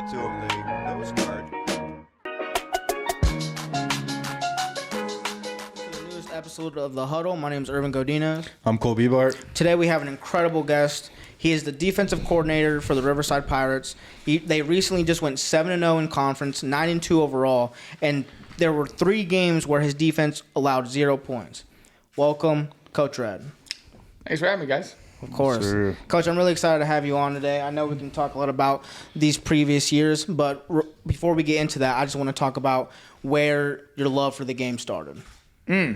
shot to him, they was guard. The newest episode of the Huddle. My name is Irvin Godinez. I'm Cole Bebart. Today we have an incredible guest. He is the defensive coordinator for the Riverside Pirates. They recently just went 7-0 in conference, 9-2 overall, and there were 3 games where his defense allowed 0 points. Welcome, Coach Red. Thanks for having me, guys. Of course. Sure. Coach, I'm really excited to have you on today. I know we can talk a lot about these previous years, but before we get into that, I just want to talk about where your love for the game started. I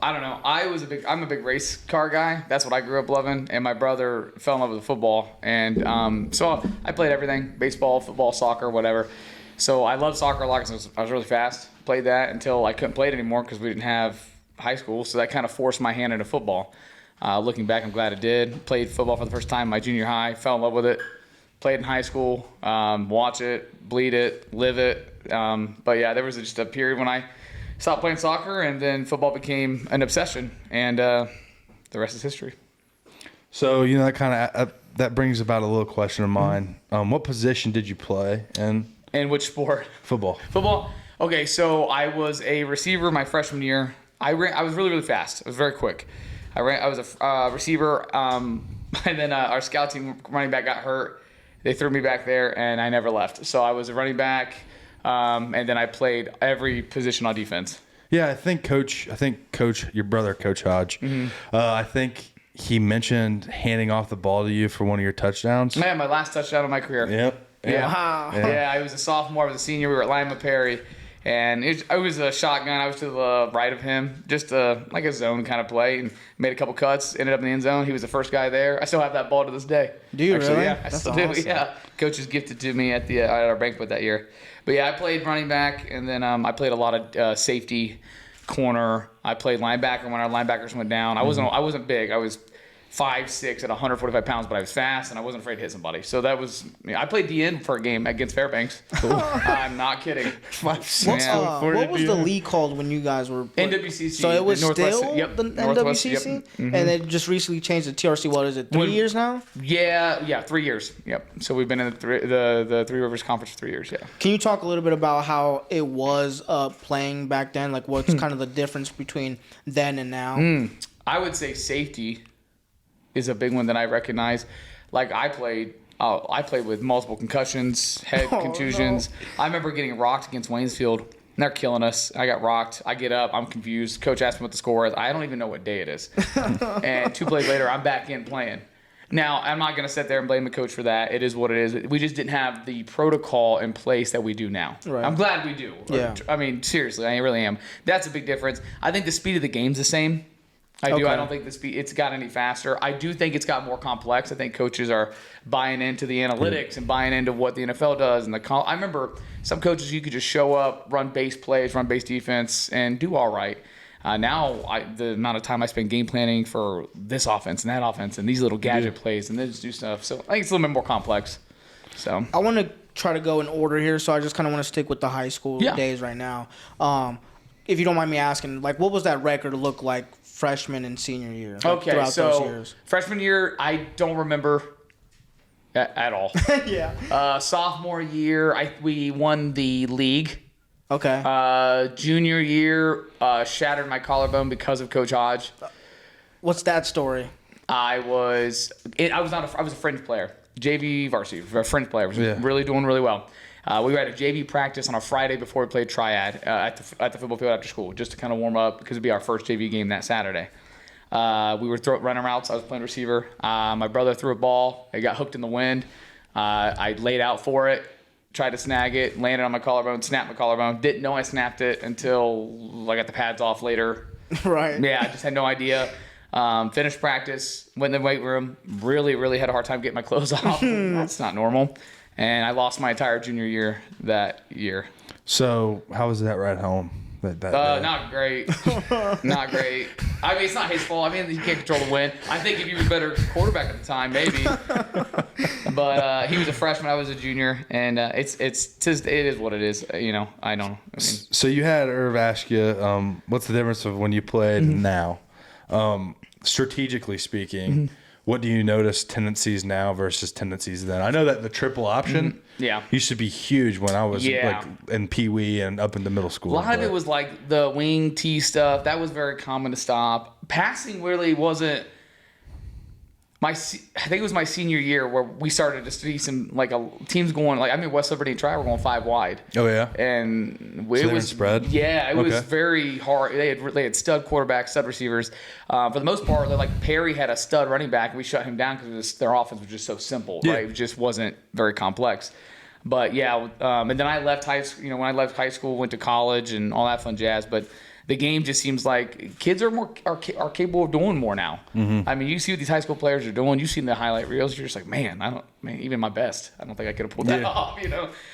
don't know. I'm a big race car guy. That's what I grew up loving. And my brother fell in love with football. And so I played everything, baseball, football, soccer, whatever. So I loved soccer a lot because I was really fast. Played that until I couldn't play it anymore because we didn't have high school. So that kind of forced my hand into football. Looking back, I'm glad I did. Played football for the first time in my junior high. Fell in love with it. Played in high school. Watch it, bleed it, live it. But yeah, there was just a period when I stopped playing soccer, and then football became an obsession, and the rest is history. So, that kind of that brings about a little question of mine. What position did you play in? And which sport? Football. Football. Okay, so I was a receiver my freshman year. I was really, really fast. I was very quick. I was a receiver, and then our scout team running back got hurt. They threw me back there, and I never left. So I was a running back. And then I played every position on defense. Yeah, I think Coach, your brother, Coach Hodge, I think he mentioned handing off the ball to you for one of your touchdowns. Man, my last touchdown of my career. Yep. Yeah. Wow. Yeah, I was a sophomore. I was a senior. We were at Lima Perry. And I was a shotgun. I was to the right of him, just like a zone kind of play, and made a couple cuts, ended up in the end zone. He was the first guy there. I still have that ball to this day. Do you Actually, really? Yeah, I still do. Yeah, coaches gifted to me at our banquet that year. But yeah, I played running back, and then I played a lot of safety, corner. I played linebacker when our linebackers went down. I wasn't big. I was 5'6" at 145 pounds, but I was fast, and I wasn't afraid to hit somebody. So that was I played DN for a game against Fairbanks. Cool. I'm not kidding. 5'6". What was the league called when you guys were playing? NWCC. So it was Northwest, still yep, the Northwest, NWCC? yep. Mm-hmm. And they just recently changed the TRC. What is it, 3 years now? Yeah, 3 years. Yep. So we've been in the Three Rivers Conference for 3 years, yeah. Can you talk a little bit about how it was playing back then? Like, what's kind of the difference between then and now? I would say safety is a big one that I recognize. Like I played with multiple concussions, head contusions. No. I remember getting rocked against Waynesfield. And they're killing us. I got rocked. I get up. I'm confused. Coach asked me what the score is. I don't even know what day it is. And 2 plays later, I'm back in playing. Now, I'm not going to sit there and blame the coach for that. It is what it is. We just didn't have the protocol in place that we do now. Right. I'm glad we do. Yeah. I mean, seriously, I really am. That's a big difference. I think the speed of the game's the same. I do. I don't think it's got any faster. I do think it's got more complex. I think coaches are buying into the analytics and buying into what the NFL does. And I remember some coaches, you could just show up, run base plays, run base defense, and do all right. Now, the amount of time I spend game planning for this offense and that offense and these little gadget plays and this do stuff. So I think it's a little bit more complex. So I want to try to go in order here, so I just kind of want to stick with the high school days right now. If you don't mind me asking, like, what was that record look like freshman and senior year? Throughout those years? Freshman year, I don't remember at all. Yeah. Sophomore year, we won the league. Okay. Junior year, shattered my collarbone because of Coach Hodge. What's that story? I was a fringe player, JV varsity, a fringe player. Was really doing really well. We were at a JV practice on a Friday before we played triad at the football field after school, just to kind of warm up because it'd be our first JV game that Saturday. We were running routes. I was playing receiver. My brother threw a ball. It got hooked in the wind. I laid out for it, tried to snag it, landed on my collarbone, snapped my collarbone. Didn't know I snapped it until I got the pads off later. Right. Yeah, I just had no idea. Finished practice, went in the weight room. Really, really had a hard time getting my clothes off. That's not normal. And I lost my entire junior year that year. So how was that ride home? Not great. Not great. I mean, it's not his fault. I mean, he can't control the wind. I think if he was a better quarterback at the time, maybe. But he was a freshman. I was a junior, and it is what it is. I don't. I mean, so you had Irv ask you, what's the difference of when you played now? Strategically speaking, what do you notice tendencies now versus tendencies then? I know that the triple option used to be huge when I was like in Pee Wee and up into middle school. A lot of it was like the wing tee stuff. That was very common to stop. Passing really wasn't. I think it was my senior year where we started to see some like teams going like West Liberty and Tri were going 5 wide. Oh yeah, and it was spread. Yeah, it was very hard. They had stud quarterbacks, stud receivers. For the most part, like Perry had a stud running back, and we shut him down because their offense was just so simple. Right, it just wasn't very complex. But and then I left high school. When I left high school, went to college and all that fun jazz. But the game just seems like kids are capable of doing more now. I mean, you see what these high school players are doing. You see the highlight reels. You're just like, man, even my best, I don't think I could have pulled that off.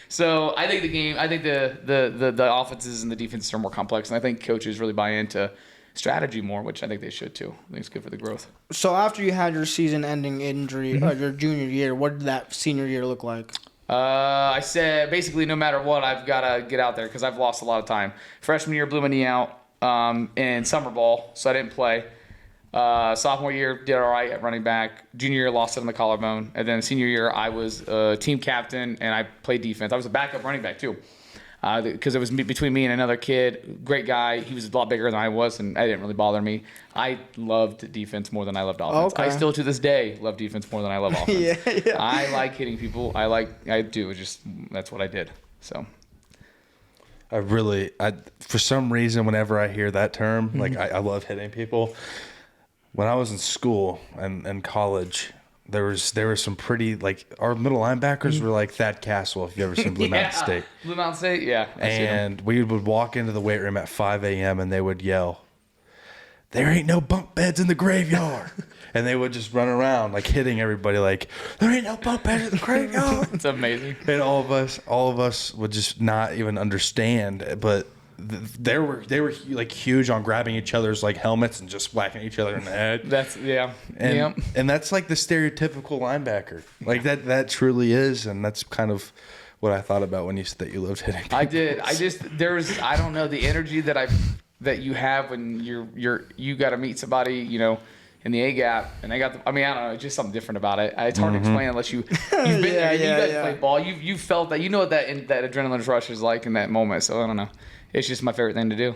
So I think the game, I think the offenses and the defenses are more complex, and I think coaches really buy into strategy more, which I think they should too. I think it's good for the growth. So after you had your season-ending injury, your junior year, what did that senior year look like? I said basically no matter what, I've got to get out there because I've lost a lot of time. Freshman year blew my knee out. In summer ball, so I didn't play. Sophomore year, did all right at running back. Junior year, lost it on the collarbone. And then senior year, I was team captain, and I played defense. I was a backup running back, too, because it was between me and another kid. Great guy. He was a lot bigger than I was, and it didn't really bother me. I loved defense more than I loved offense. Okay. I still, to this day, love defense more than I love offense. I like hitting people. I do. It's just that's what I did. So. For some reason, whenever I hear that term, like I love hitting people. When I was in school and college, there were some pretty, like, our middle linebackers were like Thad Castle, if you've ever seen Blue Mountain State. Blue Mountain State, yeah. And we would walk into the weight room at 5 a.m. and they would yell, "There ain't no bunk beds in the graveyard." And they would just run around like hitting everybody like, "There ain't no bunk beds in the graveyard." It's amazing. And all of us would just not even understand, but they were like huge on grabbing each other's like helmets and just whacking each other in the head. And that's like the stereotypical linebacker. Like that truly is, and that's kind of what I thought about when you said that you loved hitting people. I did. I don't know, the energy that you have when you got to meet somebody, in the A gap, and they got I don't know, it's just something different about it. It's hard to explain unless you've been there. You guys play ball. You felt that. You know what that adrenaline rush is like in that moment. So I don't know. It's just my favorite thing to do.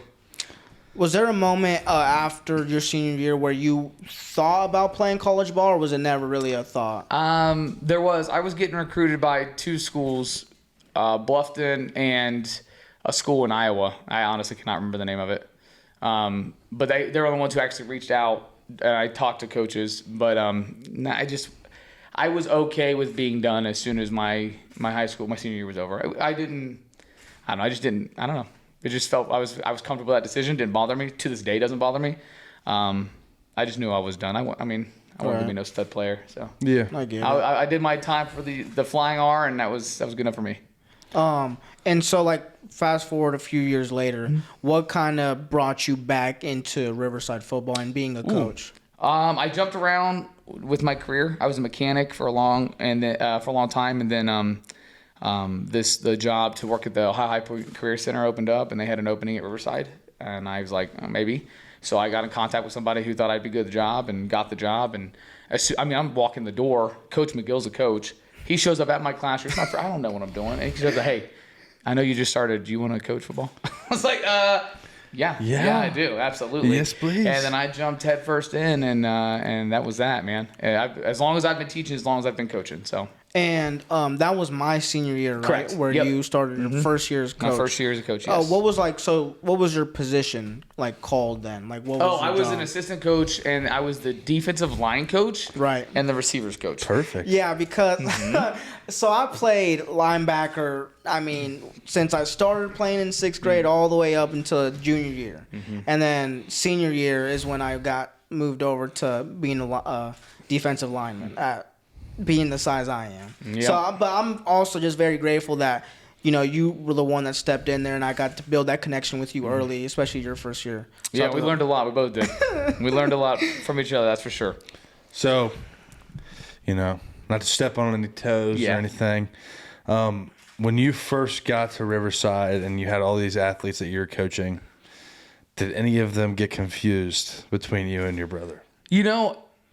Was there a moment after your senior year where you thought about playing college ball, or was it never really a thought? There was. I was getting recruited by 2 schools, Bluffton and a school in Iowa. I honestly cannot remember the name of it. But they were the ones who actually reached out. I talked to coaches, but I was okay with being done as soon as my senior year was over. I don't know. It just felt I was comfortable with that decision. Didn't bother me. To this day, doesn't bother me. I just knew I was done. I wanted to be no stud player. So yeah, I get it. I did my time for the flying R, and that was good enough for me. And so, like, fast forward a few years later, what kind of brought you back into Riverside football and being a coach? I jumped around with my career. I was a mechanic for a long time, and then the job to work at the High Point Career Center opened up, and they had an opening at Riverside, and I was like, maybe. So I got in contact with somebody who thought I'd be good at the job, and got the job. And I'm walking the door. Coach McGill's a coach. He shows up at my classroom. I don't know what I'm doing. And he says, "Hey, I know you just started. Do you want to coach football?" I was like, yeah, I do, absolutely. Yes, please. And then I jumped headfirst in, and that was that, man. As long as I've been teaching, as long as I've been coaching, so. And that was my senior year, right? Correct. Where you started your first year as coach. My first year as a coach, yes. What was your position called then? Like, what was I was an assistant coach, and I was the defensive line coach, right, and the receivers coach. Perfect. Yeah, because so I played linebacker. I mean, since I started playing in 6th grade all the way up until junior year, and then senior year is when I got moved over to being a defensive lineman at being the size I am. Yep. So, but I'm also just very grateful that you were the one that stepped in there, and I got to build that connection with you early, especially your first year. So yeah, we learned a lot. We both did. We learned a lot from each other. That's for sure. So, not to step on any toes or anything. When you first got to Riverside and you had all these athletes that you were coaching, did any of them get confused between you and your brother?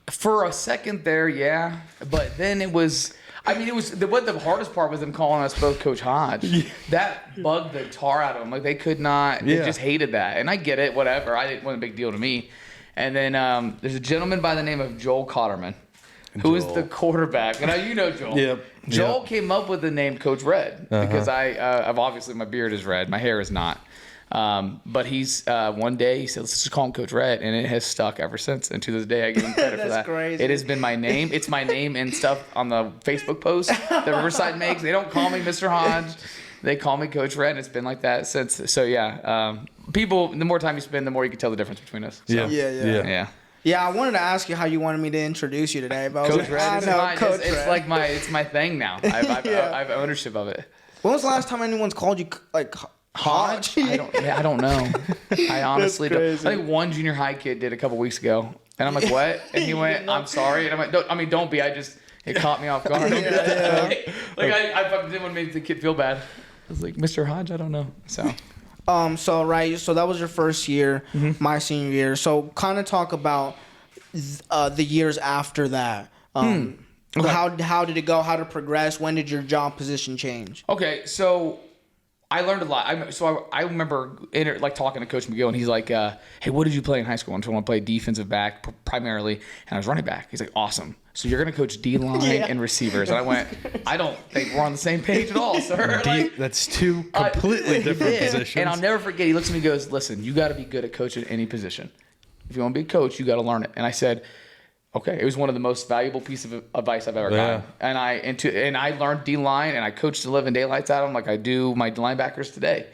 For a second there, yeah. But then it was... I mean, what the hardest part was them calling us both Coach Hodge. Yeah. That bugged the tar out of them. Like, they could not... They just hated that. And I get it, whatever. It wasn't a big deal to me. And then there's a gentleman by the name of Joel Cotterman, who is the quarterback. And now you know Joel. Yep. Joel came up with the name Coach Red because I've obviously my beard is red, my hair is not. But he's one day he said, let's just call him Coach Red, and it has stuck ever since. And to this day, I give him credit for that. Crazy. It has been my name. It's my name and stuff on the Facebook post that Riverside makes. They don't call me Mr. Hodge. They call me Coach Red, and it's been like that since. So yeah, people. The more time you spend, the more you can tell the difference between us. So, Yeah. Yeah, I wanted to ask you how you wanted me to introduce you today, but Coach Red. It's like my thing now. I have ownership of it. When was the last time anyone's called you like Hodge? I don't know. I honestly don't. I think one junior high kid did a couple weeks ago, and I'm like, what? And he went, I'm sorry. And I'm like, don't be. It caught me off guard. I fucking didn't want to make the kid feel bad. I was like, Mr. Hodge, I don't know. So So that was your first year, my senior year. So kind of talk about the years after that. Okay. How did it go? How did it progress? When did your job position change? Okay, so I learned a lot. I remember talking to Coach McGill, and he's like, hey, what did you play in high school? And I told him I played defensive back primarily, and I was running back. He's like, awesome. So you're going to coach D-line and receivers. And I went, I don't think we're on the same page at all, sir. That's two completely different positions. And I'll never forget, he looks at me and goes, listen, you got to be good at coaching any position. If you want to be a coach, you got to learn it. And I said, okay. It was one of the most valuable pieces of advice I've ever gotten. And I learned D-line, and I coached the living daylights out of them like I do my linebackers today.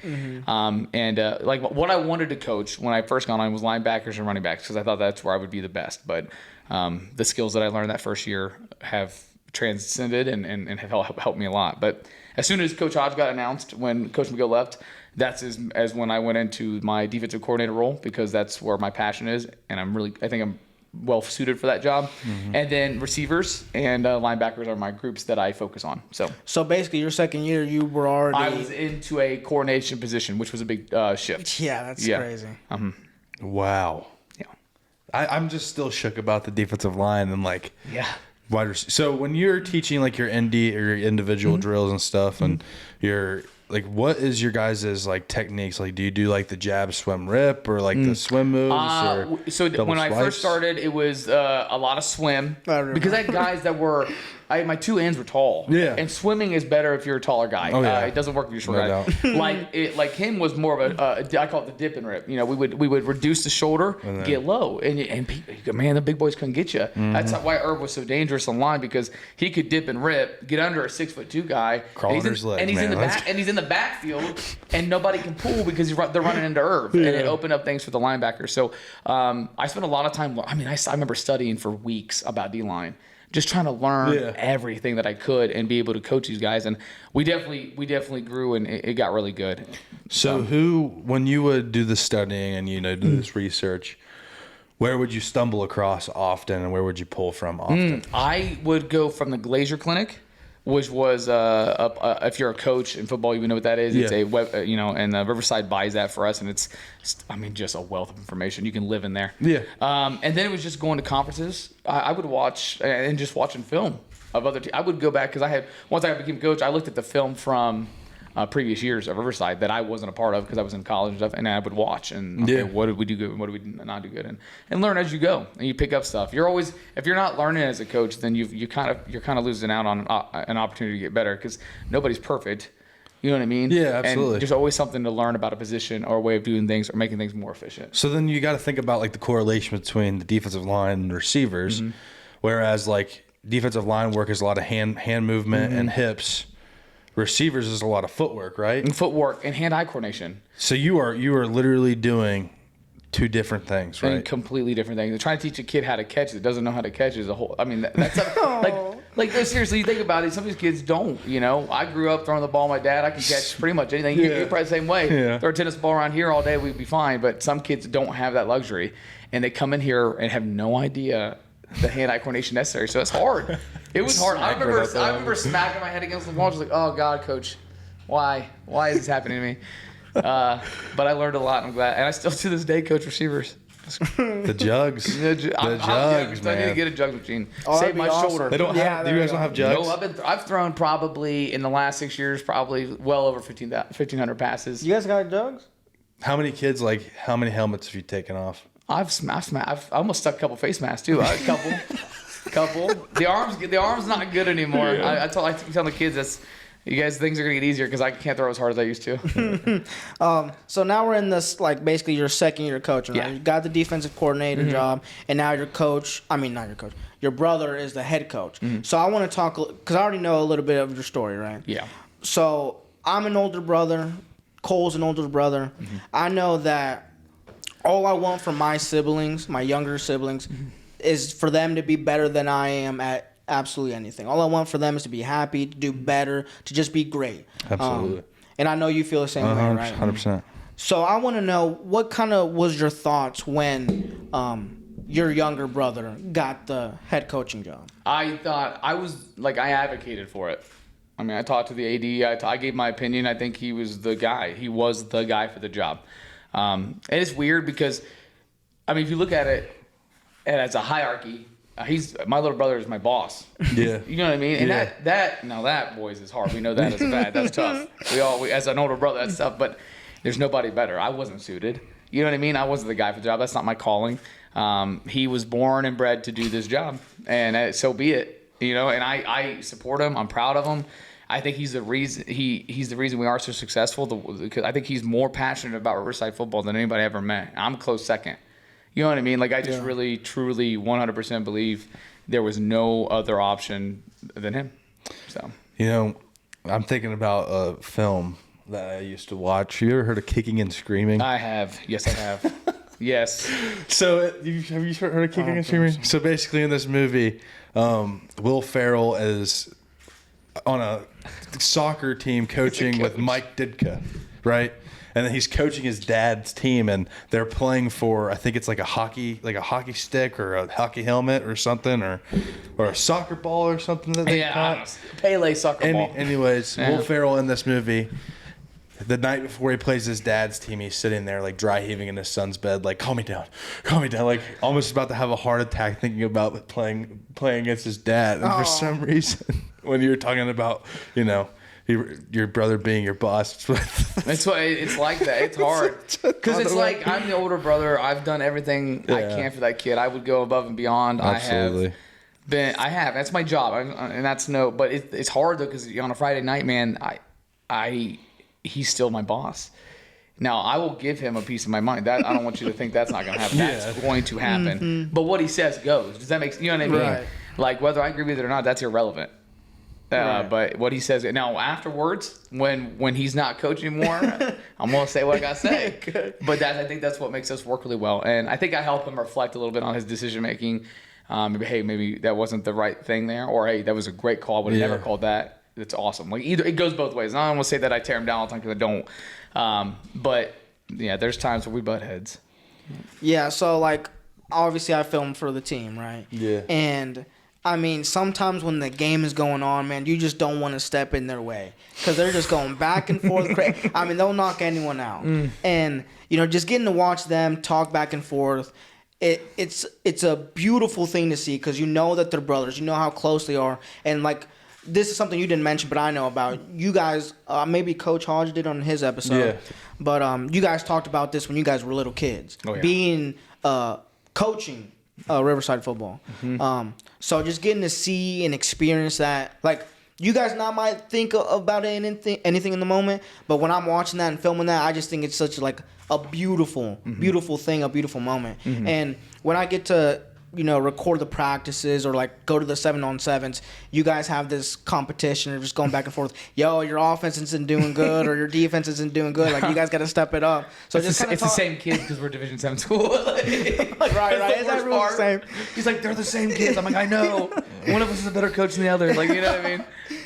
What I wanted to coach when I first got on was linebackers and running backs because I thought that's where I would be the best. But the skills that I learned that first year have transcended and have helped me a lot. But as soon as Coach Hodge got announced when Coach McGill left, that's as when I went into my defensive coordinator role because that's where my passion is, and I think I'm well suited for that job. And then receivers and linebackers are my groups that I focus on. So basically, your second year, you were already. I was into a coordination position, which was a big shift. Yeah, that's crazy. Wow. Yeah. I'm just still shook about the defensive line and wide receiver. So when you're teaching like your ND or your individual drills and stuff, and you're like, what is your guys' like techniques? Like, do you do like the jab, swim, rip, or like the swim moves? So when I first started, it was a lot of swim because I had guys that were. My two ends were tall. Yeah. And swimming is better if you're a taller guy. Oh, yeah. It doesn't work if you're a short guy. Like him was more of I call it the dip and rip. You know, we would reduce the shoulder, get low, and man, the big boys couldn't get you. That's why Herb was so dangerous on line because he could dip and rip, get under a 6'2" guy, crawl under his leg, and he's in the back, and he's in the backfield, and nobody can pull because they're running into Herb, and it opened up things for the linebackers. So I spent a lot of time. I remember studying for weeks about D-line. Just trying to learn everything that I could and be able to coach these guys, and we definitely grew, and it got really good. So, when you would do the studying and do this research, where would you stumble across often, and where would you pull from often? I would go from the Glazier Clinic, which was if you're a coach in football, you know what that is. It's a web, and Riverside buys that for us, and it's just a wealth of information. You can live in there. Yeah. And then it was just going to conferences. I would watch and just watching film of other teams. I would go back because once I became coach, I looked at the film from previous years of Riverside that I wasn't a part of because I was in college and stuff, and I would watch and what did we do good and what did we not do good, and learn as you go, and you pick up stuff. If you're not learning as a coach, then you're kind of losing out on an opportunity to get better because nobody's perfect. You know what I mean? Yeah, absolutely. And there's always something to learn about a position or a way of doing things or making things more efficient. So then you got to think about like the correlation between the defensive line and the receivers, whereas like defensive line work is a lot of hand movement and hips. Receivers is a lot of footwork, right? And footwork and hand-eye coordination. So you are literally doing two different things, right? And completely different things. They're trying to teach a kid how to catch that doesn't know how to catch is a whole. I mean, that's like seriously. You think about it. Some of these kids don't. I grew up throwing the ball. My dad, I can catch pretty much anything. You're probably the same way. Yeah. Throw a tennis ball around here all day, we'd be fine. But some kids don't have that luxury, and they come in here and have no idea the hand-eye coordination necessary. So it's hard. It was hard. I remember smacking my head against the wall, just like, oh God, coach, why is this happening to me? But I learned a lot. I'm glad, and I still to this day coach receivers. The jugs. The jugs, man. I need to get a jug machine. Oh, Save my awesome. shoulder. They don't have. You guys don't have jugs. No, I've thrown probably in the last 6 years probably well over 1,500 passes. You guys got jugs? How many kids? Like how many helmets have you taken off? I've almost stuck a couple face masks too. A couple. The arm's not good anymore. Yeah. I tell the kids you guys, things are gonna get easier because I can't throw as hard as I used to. So now we're in this, like, basically your second year coaching, right? Yeah. You got the defensive coordinator job, and now your coach. I mean, not your coach. Your brother is the head coach. So I want to talk because I already know a little bit of your story, right? Yeah. So I'm an older brother. Cole's an older brother. I know that all I want from my siblings, my younger siblings, is for them to be better than I am at absolutely anything. All I want for them is to be happy, to do better, to just be great. Absolutely. And I know you feel the same way, right? 100%. So I want to know, what kind of was your thoughts when your younger brother got the head coaching job? I thought I advocated for it. I mean, I talked to the AD. I gave my opinion. I think he was the guy. He was the guy for the job. And it's weird because, I mean, if you look at it as a hierarchy, my little brother is my boss. Yeah. You know what I mean? And Yeah. that boys is hard. We know that as bad. That's tough. We as an older brother, that's tough. But there's nobody better. I wasn't suited. You know what I mean? I wasn't the guy for the job. That's not my calling. He was born and bred to do this job, and so be it. You know, and I support him. I'm proud of him. I think he's the reason he's the reason we are so successful. Because I think he's more passionate about Riverside football than anybody I ever met. I'm close second. You know what I mean? Like, I just really, truly, 100% believe there was no other option than him. So, You know, I'm thinking about a film that I used to watch. You ever heard of Kicking and Screaming? I have. Yes, I have. Yes. So, have you heard of Kicking and Screaming? So, basically, in this movie, Will Ferrell is on a soccer team coaching with Mike Ditka, right? And then he's coaching his dad's team, and they're playing for, I think it's like a hockey stick or a hockey helmet or something, or a soccer ball or something that they caught. Pele soccer ball. Anyways, Will Ferrell in this movie, the night before he plays his dad's team, he's sitting there like dry heaving in his son's bed, like, calm me down, like almost about to have a heart attack thinking about playing against his dad. And for some reason, when you were talking about, you know, your brother being your boss. It's like that. It's hard because it's like I'm the older brother. I've done everything I can for that kid. I would go above and beyond. Absolutely. I have. That's my job, and that's but it's hard though because on a Friday night, man, he's still my boss. Now I will give him a piece of my mind. That I don't want you to think that's not going to happen. That's going to happen. But what he says goes. Does that make you know what I mean? Right. Like whether I agree with it or not, that's irrelevant. Right. But what he says now afterwards, when he's not coaching anymore, I'm gonna say what I gotta say. But I think that's what makes us work really well, and I think I help him reflect a little bit on his decision making. Maybe that wasn't the right thing there, or hey, that was a great call, but he never called that. It's awesome. Like either it goes both ways. And I don't want to say that I tear him down all the time because I don't. But yeah, there's times where we butt heads. Yeah. So like, obviously I film for the team, right? Yeah. And I mean, sometimes when the game is going on, man, you just don't want to step in their way because they're just going back and forth. I mean, they'll knock anyone out. And, you know, just getting to watch them talk back and forth, it's a beautiful thing to see because you know that they're brothers. You know how close they are. And, like, this is something you didn't mention, but I know about. You guys, maybe Coach Hodge did on his episode. Yeah. But you guys talked about this when you guys were little kids. Oh, yeah. Being coaching Riverside football. So just getting to see and experience that, like, you guys not might think about anything in the moment, but when I'm watching that and filming that, I just think it's such like a beautiful thing, a beautiful moment. And when I get to, you know, record the practices or like go to the 7-on-7s, you guys have this competition or just going back and forth. Yo, your offense isn't doing good or your defense isn't doing good. Like, you guys got to step it up. So it's the same kids because we're Division 7 school. right. Is that really the same? He's like, they're the same kids. I'm like, I know. One of us is a better coach than the other. Like, you know what I mean?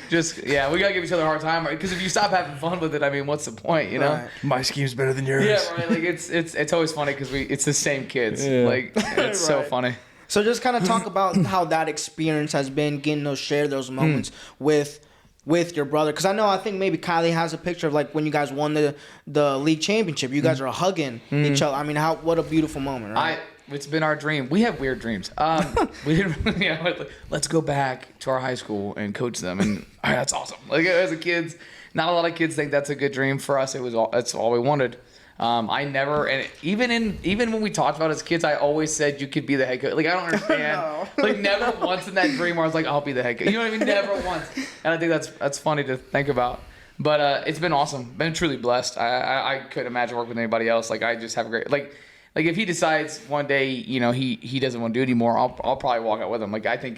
Just, yeah, we got to give each other a hard time. Because if you stop having fun with it, I mean, what's the point, you know? Right. My scheme's better than yours. Yeah, right. Like, it's always funny because it's the same kids. Yeah. Like, it's so funny. So just kind of talk about how that experience has been, getting to share those moments with your brother. Because I think maybe Kylie has a picture of like when you guys won the league championship. You guys are hugging each other. I mean, what a beautiful moment, right? It's been our dream. We have weird dreams. Let's go back to our high school and coach them, and that's awesome. Like as a kids, not a lot of kids think that's a good dream. For us, that's all we wanted. I never, and even when we talked about it as kids, I always said you could be the head coach. Like I don't understand. No. Like never once in that dream where I was like, I'll be the head coach. You know what I mean? Never once. And I think that's funny to think about. But it's been awesome. Been truly blessed. I couldn't imagine working with anybody else. Like I just have a great like if he decides one day, he doesn't want to do it anymore, I'll probably walk out with him. Like I think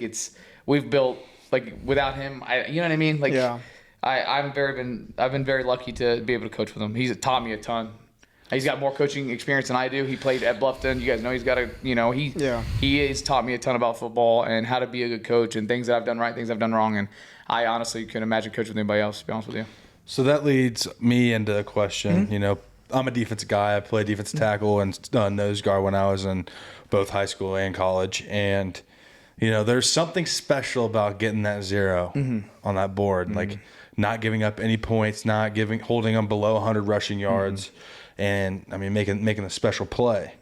we've built like without him, you know what I mean? Like yeah. I've been very lucky to be able to coach with him. He's taught me a ton. He's got more coaching experience than I do. He played at Bluffton. You guys know he's got he has taught me a ton about football and how to be a good coach and things that I've done right, things I've done wrong. And I honestly couldn't imagine coaching with anybody else, to be honest with you. So that leads me into a question. Mm-hmm. I'm a defensive guy. I played defensive tackle and nose guard when I was in both high school and college. And, there's something special about getting that 0 on that board. Like not giving up any points, holding them below 100 rushing yards. And making a special play.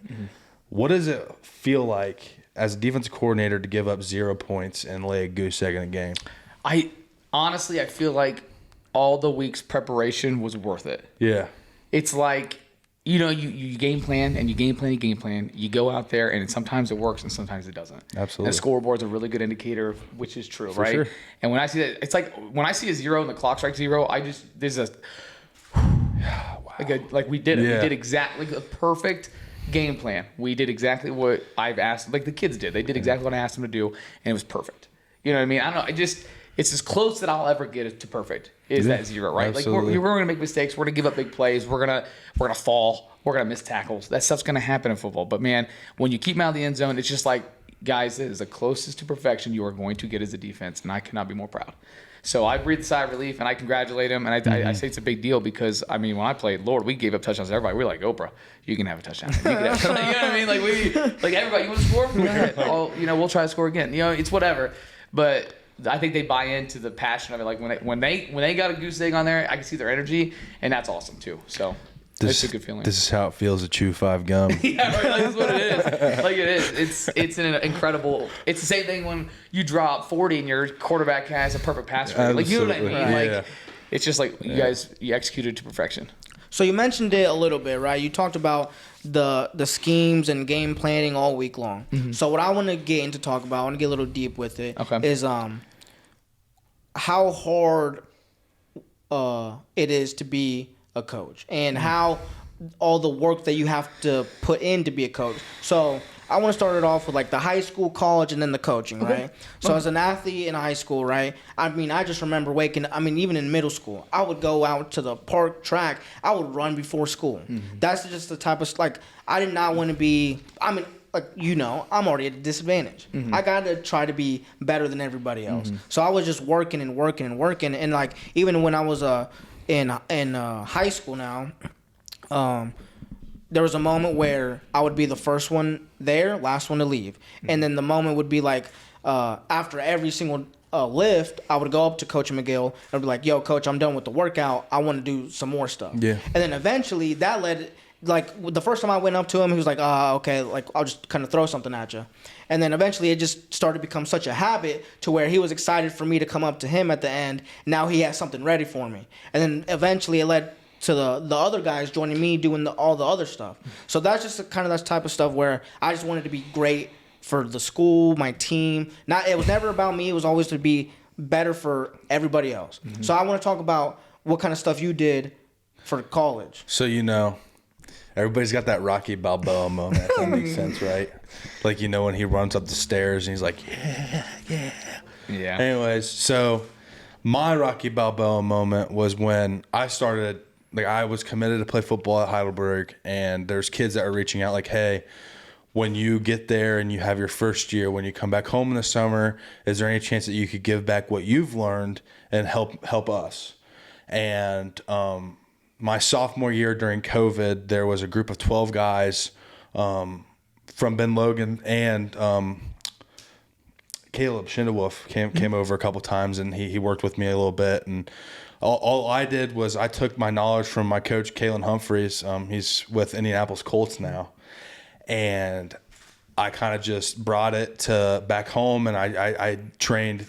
What does it feel like as a defensive coordinator to give up 0 points and lay a goose egg in a game? I feel like all the week's preparation was worth it. Yeah. It's like, you game plan and you game plan. You go out there and sometimes it works and sometimes it doesn't. Absolutely. And the scoreboard's a really good indicator of which is true, For right? sure. And when I see that, it's like when I see a 0 and the clock strikes 0, there's a like we did it. Yeah. We did exactly a perfect game plan. We did exactly what I've asked. Like the kids did. They did exactly what I asked them to do, and it was perfect. You know what I mean? I don't know. It's as close that I'll ever get to perfect. Is that 0, right? Absolutely. Like we're gonna make mistakes. We're gonna give up big plays. We're gonna fall. We're gonna miss tackles. That stuff's gonna happen in football. But man, when you keep them out of the end zone, it's just like, guys, it is the closest to perfection you are going to get as a defense, and I cannot be more proud. So I breathe a sigh of relief, and I congratulate him. And I say it's a big deal because, when I played, Lord, we gave up touchdowns to everybody. We were like, Oprah, you can have a touchdown. You can have, you know what I mean? Like everybody, you want to score? Go ahead. We'll try to score again. It's whatever. But I think they buy into the passion of it. Like when they got a goose egg on there, I can see their energy, and that's awesome too. So it's a good feeling. This is how it feels to chew 5 gum. Yeah, right. Like, that's what it is. Like it is. It's an incredible. It's the same thing when you drop 40 and your quarterback has a perfect pass rate. Like you know what I mean? Right. Like it's just like you executed to perfection. So you mentioned it a little bit, right? You talked about the schemes and game planning all week long. Mm-hmm. So what I want to get into talk about, I want to get a little deep with it, is how hard it is to be a coach and how all the work that you have to put in to be a coach. So I want to start it off with like the high school, college, and then the coaching, right? So as an athlete in high school, right? I just remember even in middle school, I would go out to the park track. I would run before school. Mm-hmm. That's just the type of, I did not want to be, I'm already at a disadvantage. Mm-hmm. I got to try to be better than everybody else. Mm-hmm. So I was just working. And even when I was in high school now, there was a moment where I would be the first one there, last one to leave. Mm-hmm. And then the moment would be like, after every single lift, I would go up to Coach McGill and be like, yo, Coach, I'm done with the workout. I want to do some more stuff. Yeah. And then eventually that led, the first time I went up to him, he was like, okay, I'll just kind of throw something at you. And then eventually it just started to become such a habit to where he was excited for me to come up to him at the end. Now he has something ready for me. And then eventually it led to the other guys joining me doing all the other stuff. So that's just kind of that type of stuff where I just wanted to be great for the school, my team. It was never about me. It was always to be better for everybody else. Mm-hmm. So I want to talk about what kind of stuff you did for college. So everybody's got that Rocky Balboa moment. If that makes sense, right? Like when he runs up the stairs and he's like, yeah. Anyways, so my Rocky Balboa moment was when I started. I was committed to play football at Heidelberg, and there's kids that are reaching out like, hey, when you get there and you have your first year, when you come back home in the summer, is there any chance that you could give back what you've learned and help us? And my sophomore year during COVID, there was a group of 12 guys from Ben Logan and Caleb Schindewolf came over a couple times, and he worked with me a little bit. And all I did was I took my knowledge from my coach, Kalen Humphreys. He's with Indianapolis Colts now. And I kind of just brought it to back home, and I trained,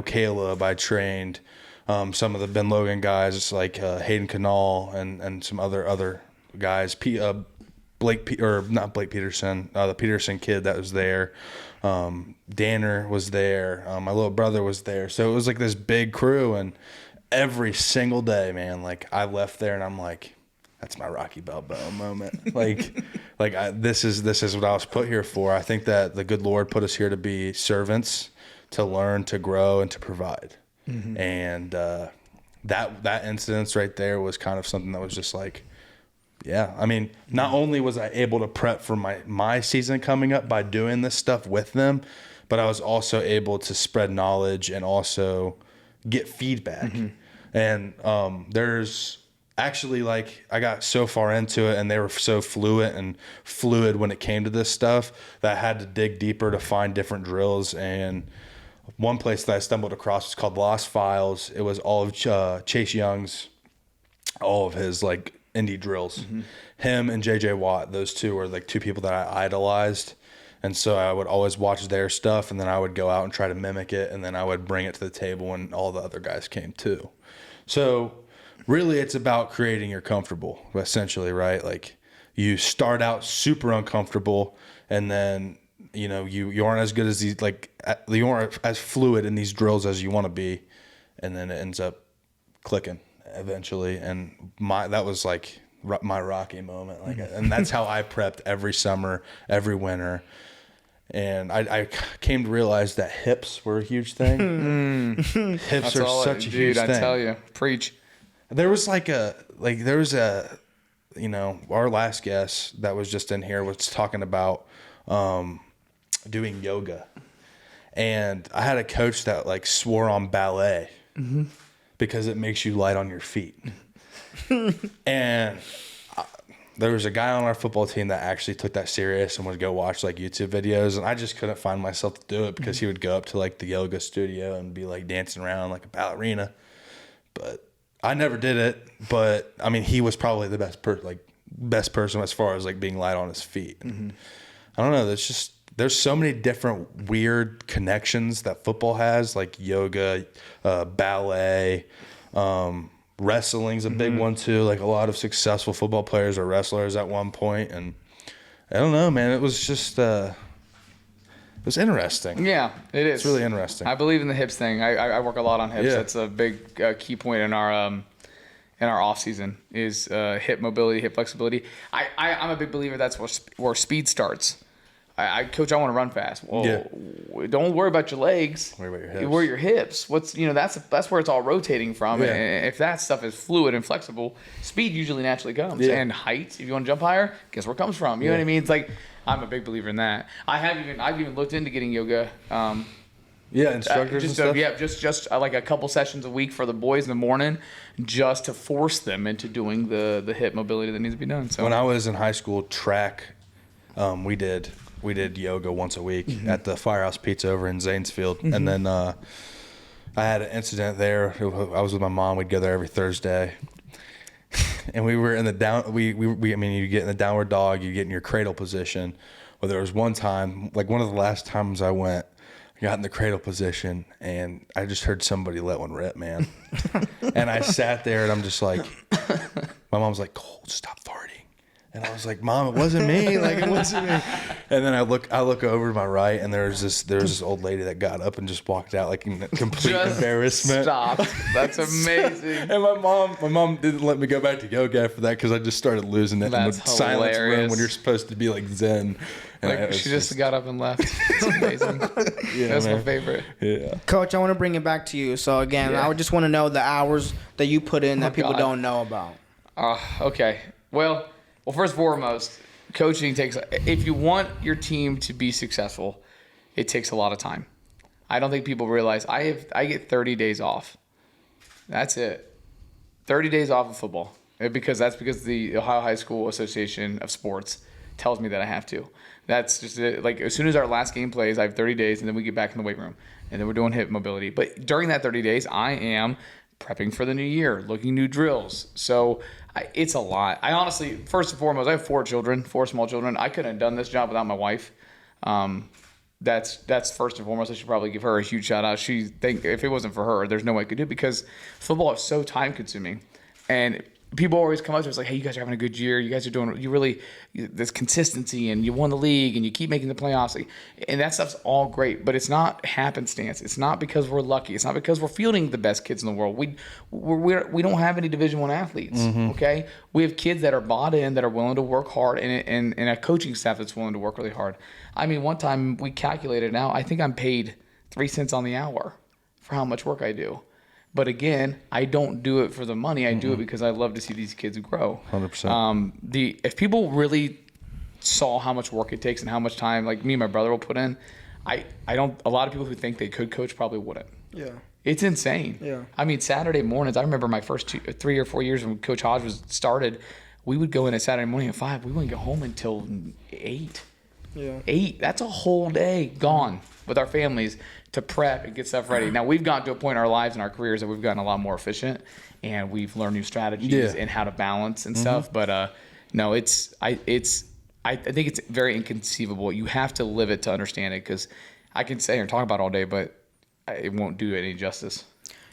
Caleb. I trained some of the Ben Logan guys like Hayden Canal and some other guys. Not Blake Peterson, the Peterson kid that was there. Danner was there. My little brother was there. So it was like this big crew, and every single day, man, like I left there and I'm like, that's my Rocky Balboa moment. This is what I was put here for. I think that the good Lord put us here to be servants, to learn, to grow, and to provide. Mm-hmm. And that incident right there was kind of something that was just like, yeah. I mean, not only was I able to prep for my season coming up by doing this stuff with them, but I was also able to spread knowledge and also get feedback. Mm-hmm. And there's actually, like, I got so far into it, and they were so fluid when it came to this stuff, that I had to dig deeper to find different drills. And one place that I stumbled across was called Lost Files. It was all of Chase Young's, all of his like indie drills. Mm-hmm. Him and JJ Watt, those two were like two people that I idolized. And so I would always watch their stuff, and then I would go out and try to mimic it, and then I would bring it to the table when all the other guys came too. So really, it's about creating your comfortable, essentially, right? Like, you start out super uncomfortable, and then you aren't as good as these, like, you aren't as fluid in these drills as you want to be, and then it ends up clicking eventually. And that was like my Rocky moment, like, and that's how I prepped every summer, every winter. And I came to realize that hips were a huge thing. Hips are such a huge thing. I tell you, preach. There was our last guest that was just in here was talking about doing yoga. And I had a coach that like swore on ballet because it makes you light on your feet. And there was a guy on our football team that actually took that serious and would go watch like YouTube videos, and I just couldn't find myself to do it because he would go up to like the yoga studio and be like dancing around like a ballerina. But I never did it. But I mean, he was probably the best person as far as like being light on his feet. Mm-hmm. I don't know. There's so many different weird connections that football has, like yoga, ballet, wrestling's a big one too. Like, a lot of successful football players are wrestlers at one point, and I don't know, man. It was just it was interesting. Yeah, it is. It's really interesting. I believe in the hips thing. I work a lot on hips. Yeah. That's a big key point in our off season is hip mobility, hip flexibility. I'm a big believer that's where speed starts. Coach, I want to run fast. Well, don't worry about your legs. Worry about your hips. Worry your hips. That's where it's all rotating from. Yeah. And if that stuff is fluid and flexible, speed usually naturally comes. Yeah. And height, if you want to jump higher, guess where it comes from. You know what I mean? It's like, I'm a big believer in that. I've even looked into getting yoga. Instructors and stuff. Just like a couple sessions a week for the boys in the morning, just to force them into doing the hip mobility that needs to be done. So when I was in high school, track, we did yoga once a week at the Firehouse Pizza over in Zanesfield. And then I had an incident there. I was with my mom. We'd go there every Thursday. And we were in the you get in the downward dog, you get in your cradle position. Well, there was one time, like one of the last times I went, I got in the cradle position, and I just heard somebody let one rip, man. And I sat there, and I'm just like, my mom's like, Cole, stop farting. And I was like, Mom, it wasn't me. Like, it wasn't me. And then I look over to my right, and there was this old lady that got up and just walked out like in complete embarrassment. Stop. That's amazing. And my mom didn't let me go back to yoga after that because I just started losing it. That's in the silence room when you're supposed to be like zen. And she just got up and left. It's amazing. That's my favorite. Yeah. Coach, I want to bring it back to you. So again, I would just want to know the hours that you put in that people don't know about. Okay. Well, first and foremost, coaching if you want your team to be successful, it takes a lot of time. I don't think people realize I get 30 days off. That's it. 30 days off of football. Because the Ohio High School Association of Sports tells me that I have to. That's just it. Like, as soon as our last game plays, I have 30 days, and then we get back in the weight room, and then we're doing hip mobility. But during that 30 days, I am prepping for the new year, looking new drills. So it's a lot. I honestly, first and foremost, I have 4 small children. I couldn't have done this job without my wife. That's first and foremost. I should probably give her a huge shout out. If it wasn't for her, there's no way I could do it, because football is so time consuming, and people always come up to us like, "Hey, you guys are having a good year. You guys are doing this consistency, and you won the league, and you keep making the playoffs." And that stuff's all great, but it's not happenstance. It's not because we're lucky. It's not because we're fielding the best kids in the world. We don't have any Division I athletes. Okay, we have kids that are bought in, that are willing to work hard, and a coaching staff that's willing to work really hard. I mean, one time we calculated now, I think I'm paid 3 cents on the hour for how much work I do. But again, I don't do it for the money. I do it because I love to see these kids grow. 100%. If people really saw how much work it takes and how much time, like me and my brother will put in, I don't. A lot of people who think they could coach probably wouldn't. Yeah. It's insane. Yeah. I mean, Saturday mornings. I remember my first 3 or 4 years when Coach Hodge was started. We would go in at Saturday morning at 5. We wouldn't get home until 8. Yeah. 8. That's a whole day gone with our families to prep and get stuff ready. Now, we've gotten to a point in our lives and our careers that we've gotten a lot more efficient, and we've learned new strategies and how to balance and stuff. But no, I think it's very inconceivable. You have to live it to understand it, because I can say and talk about it all day, but it won't do it any justice.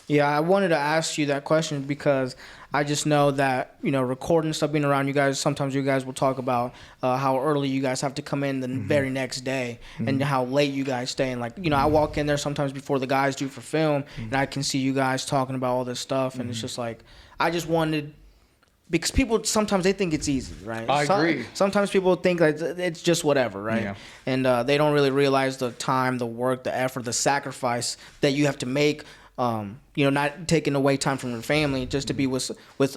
Yeah, I wanted to ask you that question because I just know that, recording stuff, being around you guys, sometimes you guys will talk about how early you guys have to come in the very next day and how late you guys stay. And, I walk in there sometimes before the guys do for film, and I can see you guys talking about all this stuff. And it's just like, I just wanted, because people sometimes they think it's easy, right? I agree. Sometimes people think like it's just whatever, right? Yeah. And they don't really realize the time, the work, the effort, the sacrifice that you have to make. Not taking away time from your family just to be with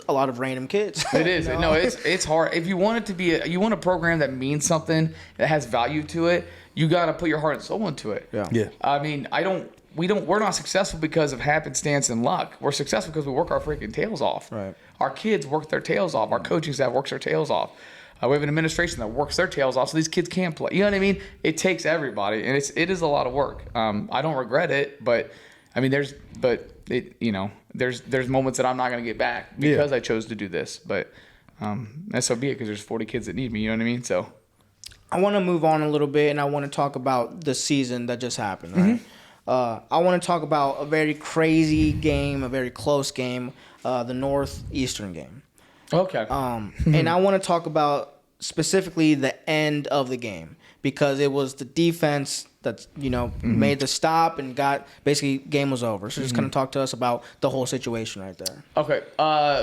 a lot of random kids. It is. No, it's hard. If you want it to be, you want a program that means something, that has value to it, you got to put your heart and soul into it. Yeah. I mean, we're not successful because of happenstance and luck. We're successful because we work our freaking tails off. Right. Our kids work their tails off. Our coaching staff works their tails off. We have an administration that works their tails off so these kids can't play. You know what I mean? It takes everybody, and it is a lot of work. I don't regret it, but I mean, there's moments that I'm not going to get back because I chose to do this. But and so be it, because there's 40 kids that need me. You know what I mean? So I want to move on a little bit, and I want to talk about the season that just happened. Right? I want to talk about a very crazy game, a very close game, the Northeastern game. Okay. And I want to talk about specifically the end of the game, because it was the defense that made the stop and basically game was over. So just kind of talk to us about the whole situation right there. Okay.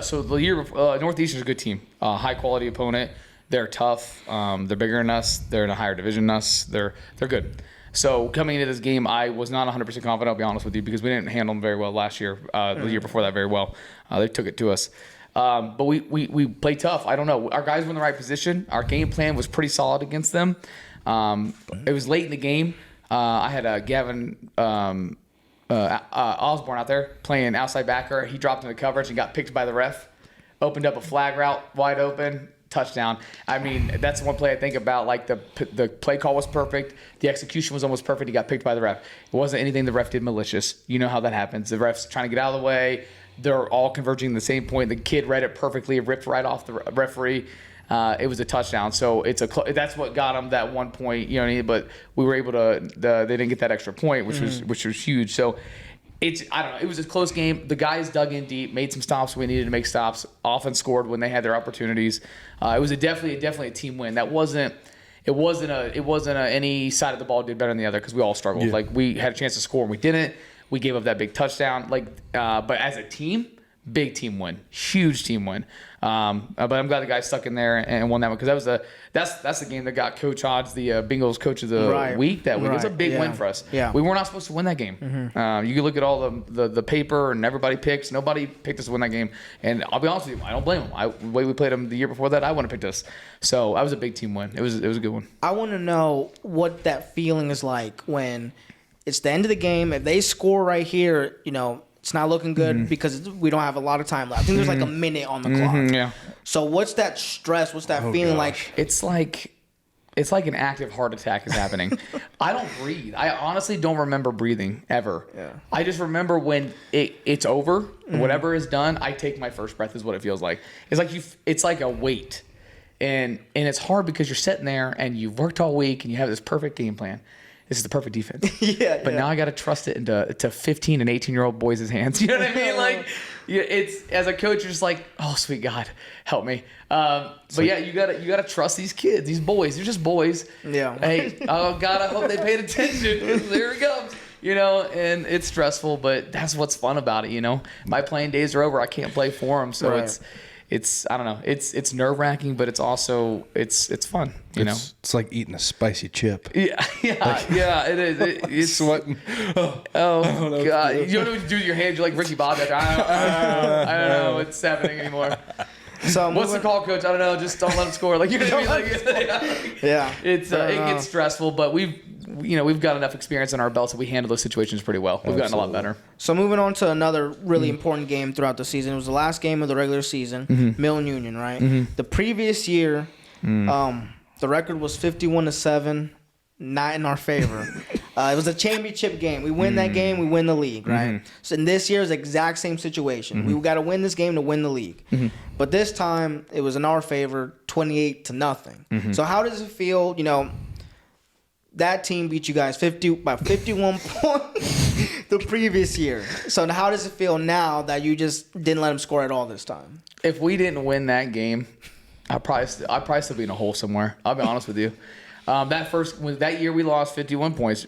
So the year before, Northeastern's a good team, high quality opponent. They're tough. They're bigger than us. They're in a higher division than us. They're good. So coming into this game, I was not 100% confident, I'll be honest with you, because we didn't handle them very well last year. The year before that very well. They took it to us. But we played tough. I don't know. Our guys were in the right position. Our game plan was pretty solid against them. It was late in the game. I had Gavin Osborne out there playing outside backer. He dropped into coverage and got picked by the ref. Opened up a flag route, wide open, touchdown. I mean, that's one play I think about. Like the play call was perfect. The execution was almost perfect. He got picked by the ref. It wasn't anything the ref did malicious. You know how that happens. The ref's trying to get out of the way. They're all converging to the same point. The kid read it perfectly. It ripped right off the referee. It was a touchdown. So that's what got them that 1 point. You know, but we were able to. They didn't get that extra point, which was huge. So I don't know. It was a close game. The guys dug in deep, made some stops when we needed to make stops. Often scored when they had their opportunities. It was definitely a team win. It wasn't any side of the ball did better than the other, because we all struggled. Yeah. Like, we had a chance to score and we didn't. We gave up that big touchdown. But as a team, big team win, huge team win. But I'm glad the guys stuck in there and won that one, because that's the game that got Coach Hodge the Bengals Coach of the Week that week. It was a big win for us. Yeah. We were not supposed to win that game. You can look at all the paper and everybody picks. Nobody picked us to win that game. And I'll be honest with you, I don't blame them. The way we played them the year before that, I wouldn't have picked us. So that was a big team win. It was a good one. I want to know what that feeling is like when it's the end of the game. If they score right here, it's not looking good because we don't have a lot of time left. I think there's like a minute on the clock. Yeah. So what's that stress? What's that feeling like? It's like an active heart attack is happening. I don't breathe. I honestly don't remember breathing ever. Yeah. I just remember when it's over, whatever is done, I take my first breath is what it feels like. It's like a weight. And it's hard because you're sitting there and you've worked all week and you have this perfect game plan. This is the perfect defense. But now I got to trust it into 15 and 18-year-old boys' hands. You know what I mean? Like, it's as a coach, you're just like, oh, sweet God, help me. But yeah, you gotta trust these kids, these boys. They're just boys. Yeah. Hey, oh God, I hope they paid attention. There it comes. And it's stressful, but that's what's fun about it. My playing days are over. I can't play for them, so it's I don't know. It's nerve-wracking, but it's also it's fun. It's like eating a spicy chip. Yeah. It is. It's sweating. Oh God! You don't know what to do with your hands. You're like Ricky Bobby. I don't know what's happening anymore. So what's the call, coach? I don't know. Just don't let him score. Like, you know what I mean? Like, yeah. It gets stressful, but we've got enough experience in our belts that we handle those situations pretty well. We've gotten a lot better. So moving on to another really important game throughout the season. It was the last game of the regular season, Millen Union, right? The previous year, the record was 51-7, not in our favor. It was a championship game. We win that game, we win the league, right? So in this year is the exact same situation. We got to win this game to win the league. But this time it was in our favor, 28-0. So how does it feel? That team beat you guys by 51 points the previous year. So how does it feel now that you just didn't let them score at all this time? If we didn't win that game, I'd probably still be in a hole somewhere. I'll be honest with you. That year we lost 51 points.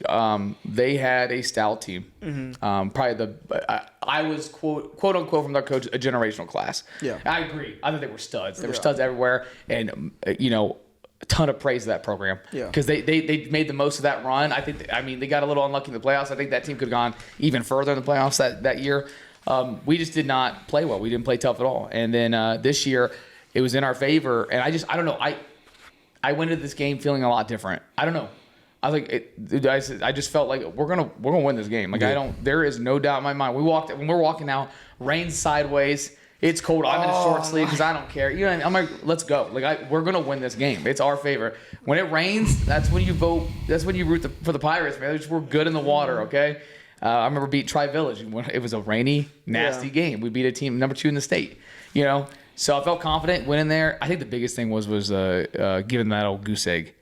They had a stout team. I was quote unquote from their coach a generational class. Yeah, I agree. I think they were studs. There were studs everywhere, and a ton of praise to that program. Yeah, because they made the most of that run. They got a little unlucky in the playoffs. I think that team could have gone even further in the playoffs that year. We just did not play well. We didn't play tough at all. And then this year it was in our favor. And I don't know. I went into this game feeling a lot different. I don't know. I just felt like we're gonna win this game. Like there is no doubt in my mind. When we're walking out, rain's sideways. It's cold. I'm in a short sleeve because I don't care. I'm like, let's go. Like we're gonna win this game. It's our favor. When it rains, that's when you vote. That's when you root for the Pirates, man. We're good in the water. Okay. I remember beating Tri-Village. It was a rainy, nasty game. We beat a team number 2 in the state. So I felt confident. Went in there. I think the biggest thing was giving that old goose egg.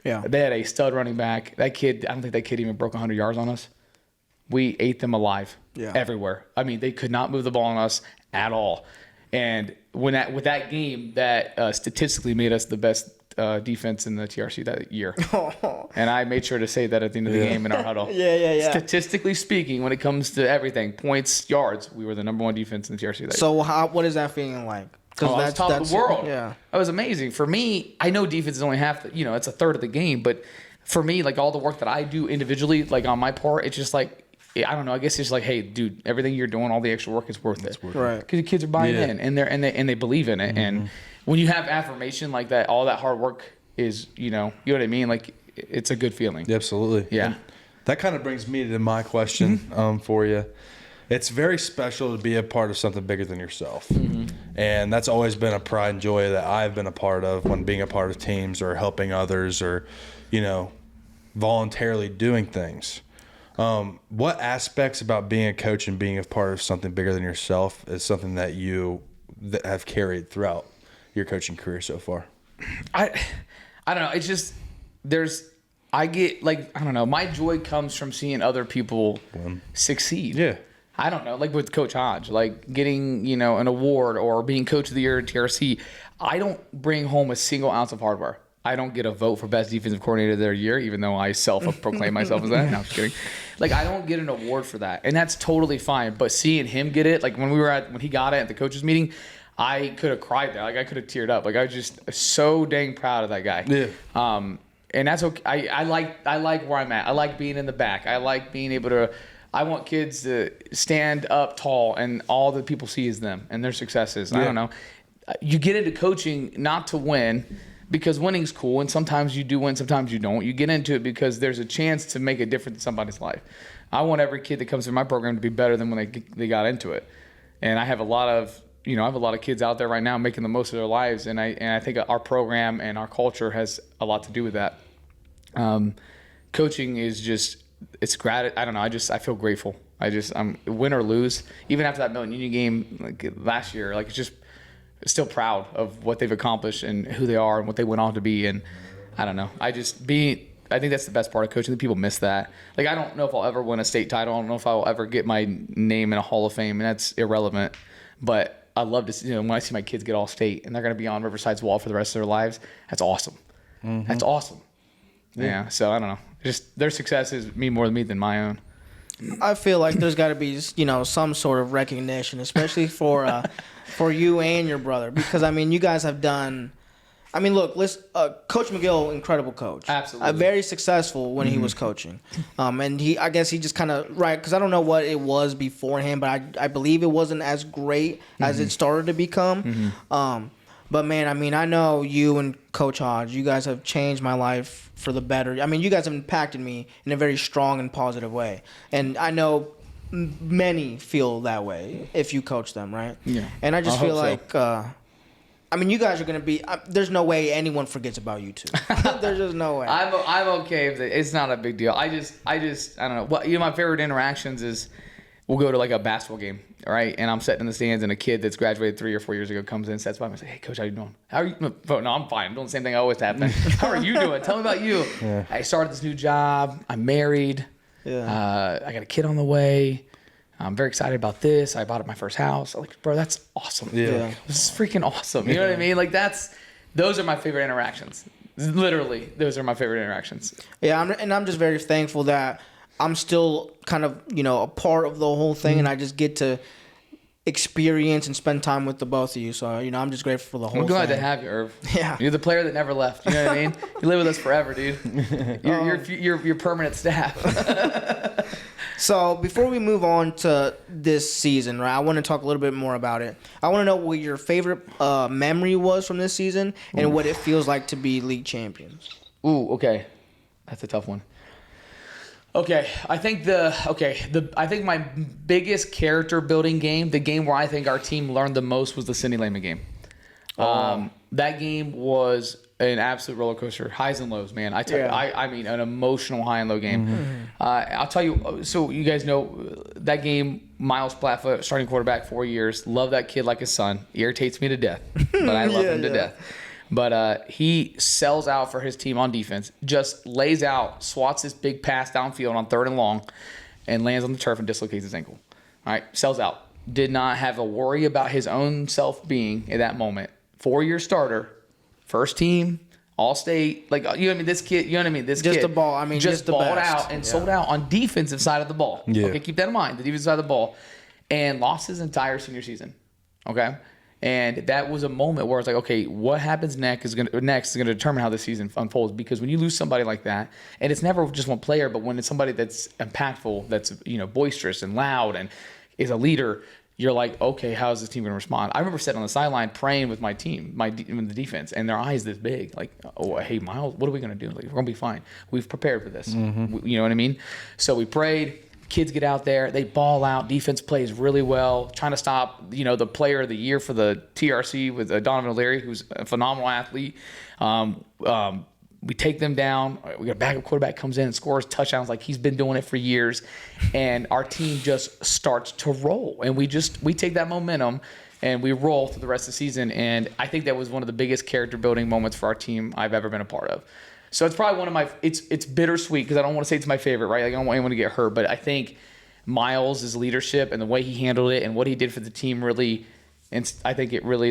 Yeah. They had a stud running back. That kid. I don't think that kid even broke 100 yards on us. We ate them alive. Yeah. Everywhere. I mean, they could not move the ball on us at all. And with that game, that statistically made us the best defense in the TRC that year. And I made sure to say that at the end of the game in our huddle. Yeah. Statistically speaking, when it comes to everything, points, yards, we were the number 1 defense in the TRC that year. So what is that feeling like? That's top of the world. Yeah. That was amazing. For me, I know defense is only half, it's a third of the game. But for me, like all the work that I do individually, like on my part, it's just like, I don't know. I guess it's like, hey, dude, everything you're doing, all the extra work is worth it. Right. Because the kids are buying in, and they believe in it. And when you have affirmation like that, all that hard work is, you know what I mean. Like it's a good feeling. Absolutely. Yeah. And that kind of brings me to my question for you. It's very special to be a part of something bigger than yourself. And that's always been a pride and joy that I've been a part of when being a part of teams or helping others or, voluntarily doing things. What aspects about being a coach and being a part of something bigger than yourself is something that you have carried throughout your coaching career so far? I don't know. It's just I get like, I don't know. My joy comes from seeing other people succeed. Yeah. I don't know. Like with Coach Hodge, like getting, an award or being Coach of the Year at TRC. I don't bring home a single ounce of hardware. I don't get a vote for best defensive coordinator of their year, even though I self-proclaim myself as that. No, I'm just kidding. Like, I don't get an award for that, and that's totally fine. But seeing him get it, like when he got it at the coaches meeting, I could have cried there. Like I could have teared up. Like I was just so dang proud of that guy. Yeah. And that's okay. I like where I'm at. I like being in the back. I like being able to. I want kids to stand up tall, and all that people see is them and their successes. Yeah. I don't know. You get into coaching not to win. Because winning's cool, and sometimes you do win, sometimes you don't. You get into it because there's a chance to make a difference in somebody's life. I want every kid that comes through my program to be better than when they got into it. And I have a lot of kids out there right now making the most of their lives, and I think our program and our culture has a lot to do with that. Coaching is just I don't know. I feel grateful. I'm win or lose. Even after that Milton Union game like last year, like it's just still proud of what they've accomplished and who they are and what they went on to be. And I don't know. I think that's the best part of coaching. That people miss that. Like, I don't know if I'll ever win a state title. I don't know if I'll ever get my name in a Hall of Fame, and that's irrelevant. But I love to see, when I see my kids get all state and they're going to be on Riverside's wall for the rest of their lives. That's awesome. Mm-hmm. That's awesome. Yeah. So I don't know. Just their successes mean more to me than my own. I feel like there's got to be, some sort of recognition, especially for you and your brother, because you guys have done. Look, Coach McGill, incredible coach. Absolutely. Very successful when he was coaching. And I guess he just kind of, because I don't know what it was beforehand, but I believe it wasn't as great as it started to become. But, man, I know you and Coach Hodge, you guys have changed my life for the better. You guys have impacted me in a very strong and positive way. And I know many feel that way if you coach them, right? Yeah. And I just feel like... you guys are going to be there's no way anyone forgets about you two. There's just no way. I'm okay if it's not a big deal. I don't know. Well, my favorite interactions is we'll go to like a basketball game, right? And I'm sitting in the stands and a kid that's graduated 3 or 4 years ago comes in, sits by me and says, "Hey, coach, how you doing? How are you?" No, I'm fine. I'm doing the same thing I always happen. How are you doing? Tell me about you. Yeah. I started this new job. I'm married. Yeah. I got a kid on the way. I'm very excited about this. I bought my first house. I'm like, bro, that's awesome. Yeah. This is freaking awesome. You know what I mean? Like, those are my favorite interactions. Literally, those are my favorite interactions. Yeah, I'm just very thankful that I'm still kind of, a part of the whole thing, and I just get to experience and spend time with the both of you. So, I'm just grateful for the whole thing. I'm glad to have you, Irv. Yeah. You're the player that never left. You know what I mean? You live with us forever, dude. You're permanent staff. So before we move on to this season, right, I want to talk a little bit more about it. I want to know what your favorite memory was from this season and what it feels like to be league champions. Ooh, okay. That's a tough one. Okay, I think my biggest character building game, the game where I think our team learned the most, was the Cindy Lehman game. That game was an absolute roller coaster, highs and lows, man. An emotional high and low game. Mm-hmm. I'll tell you. So you guys know that game. Miles Plattfoot, starting quarterback, 4 years. Love that kid like his son. Irritates me to death, but I love him to death. But he sells out for his team on defense. Just lays out, swats this big pass downfield on 3rd and long, and lands on the turf and dislocates his ankle. All right, sells out. Did not have a worry about his own self-being in that moment. 4-year starter. First team, all state, this kid, this just kid. The ball. Just balled out and sold out on defensive side of the ball. Yeah. Okay, keep that in mind, the defensive side of the ball. And lost his entire senior season. Okay? And that was a moment where it's like, okay, what happens next is going to determine how the season unfolds. Because when you lose somebody like that, and it's never just one player, but when it's somebody that's impactful, that's boisterous and loud and is a leader, you're like, okay, how is this team going to respond? I remember sitting on the sideline praying with my team, the defense, and their eyes this big, like, oh, hey, Miles, what are we going to do? Like, we're going to be fine. We've prepared for this. Mm-hmm. You know what I mean? So we prayed. Kids get out there. They ball out. Defense plays really well, trying to stop, the player of the year for the TRC with Donovan O'Leary, who's a phenomenal athlete. We take them down. We got a backup quarterback comes in and scores touchdowns like he's been doing it for years. And our team just starts to roll. And we take that momentum and we roll through the rest of the season. And I think that was one of the biggest character building moments for our team I've ever been a part of. So it's probably one of my – it's bittersweet because I don't want to say it's my favorite, right? Like, I don't want anyone to get hurt. But I think Miles' leadership and the way he handled it and what he did for the team really – and I think it really,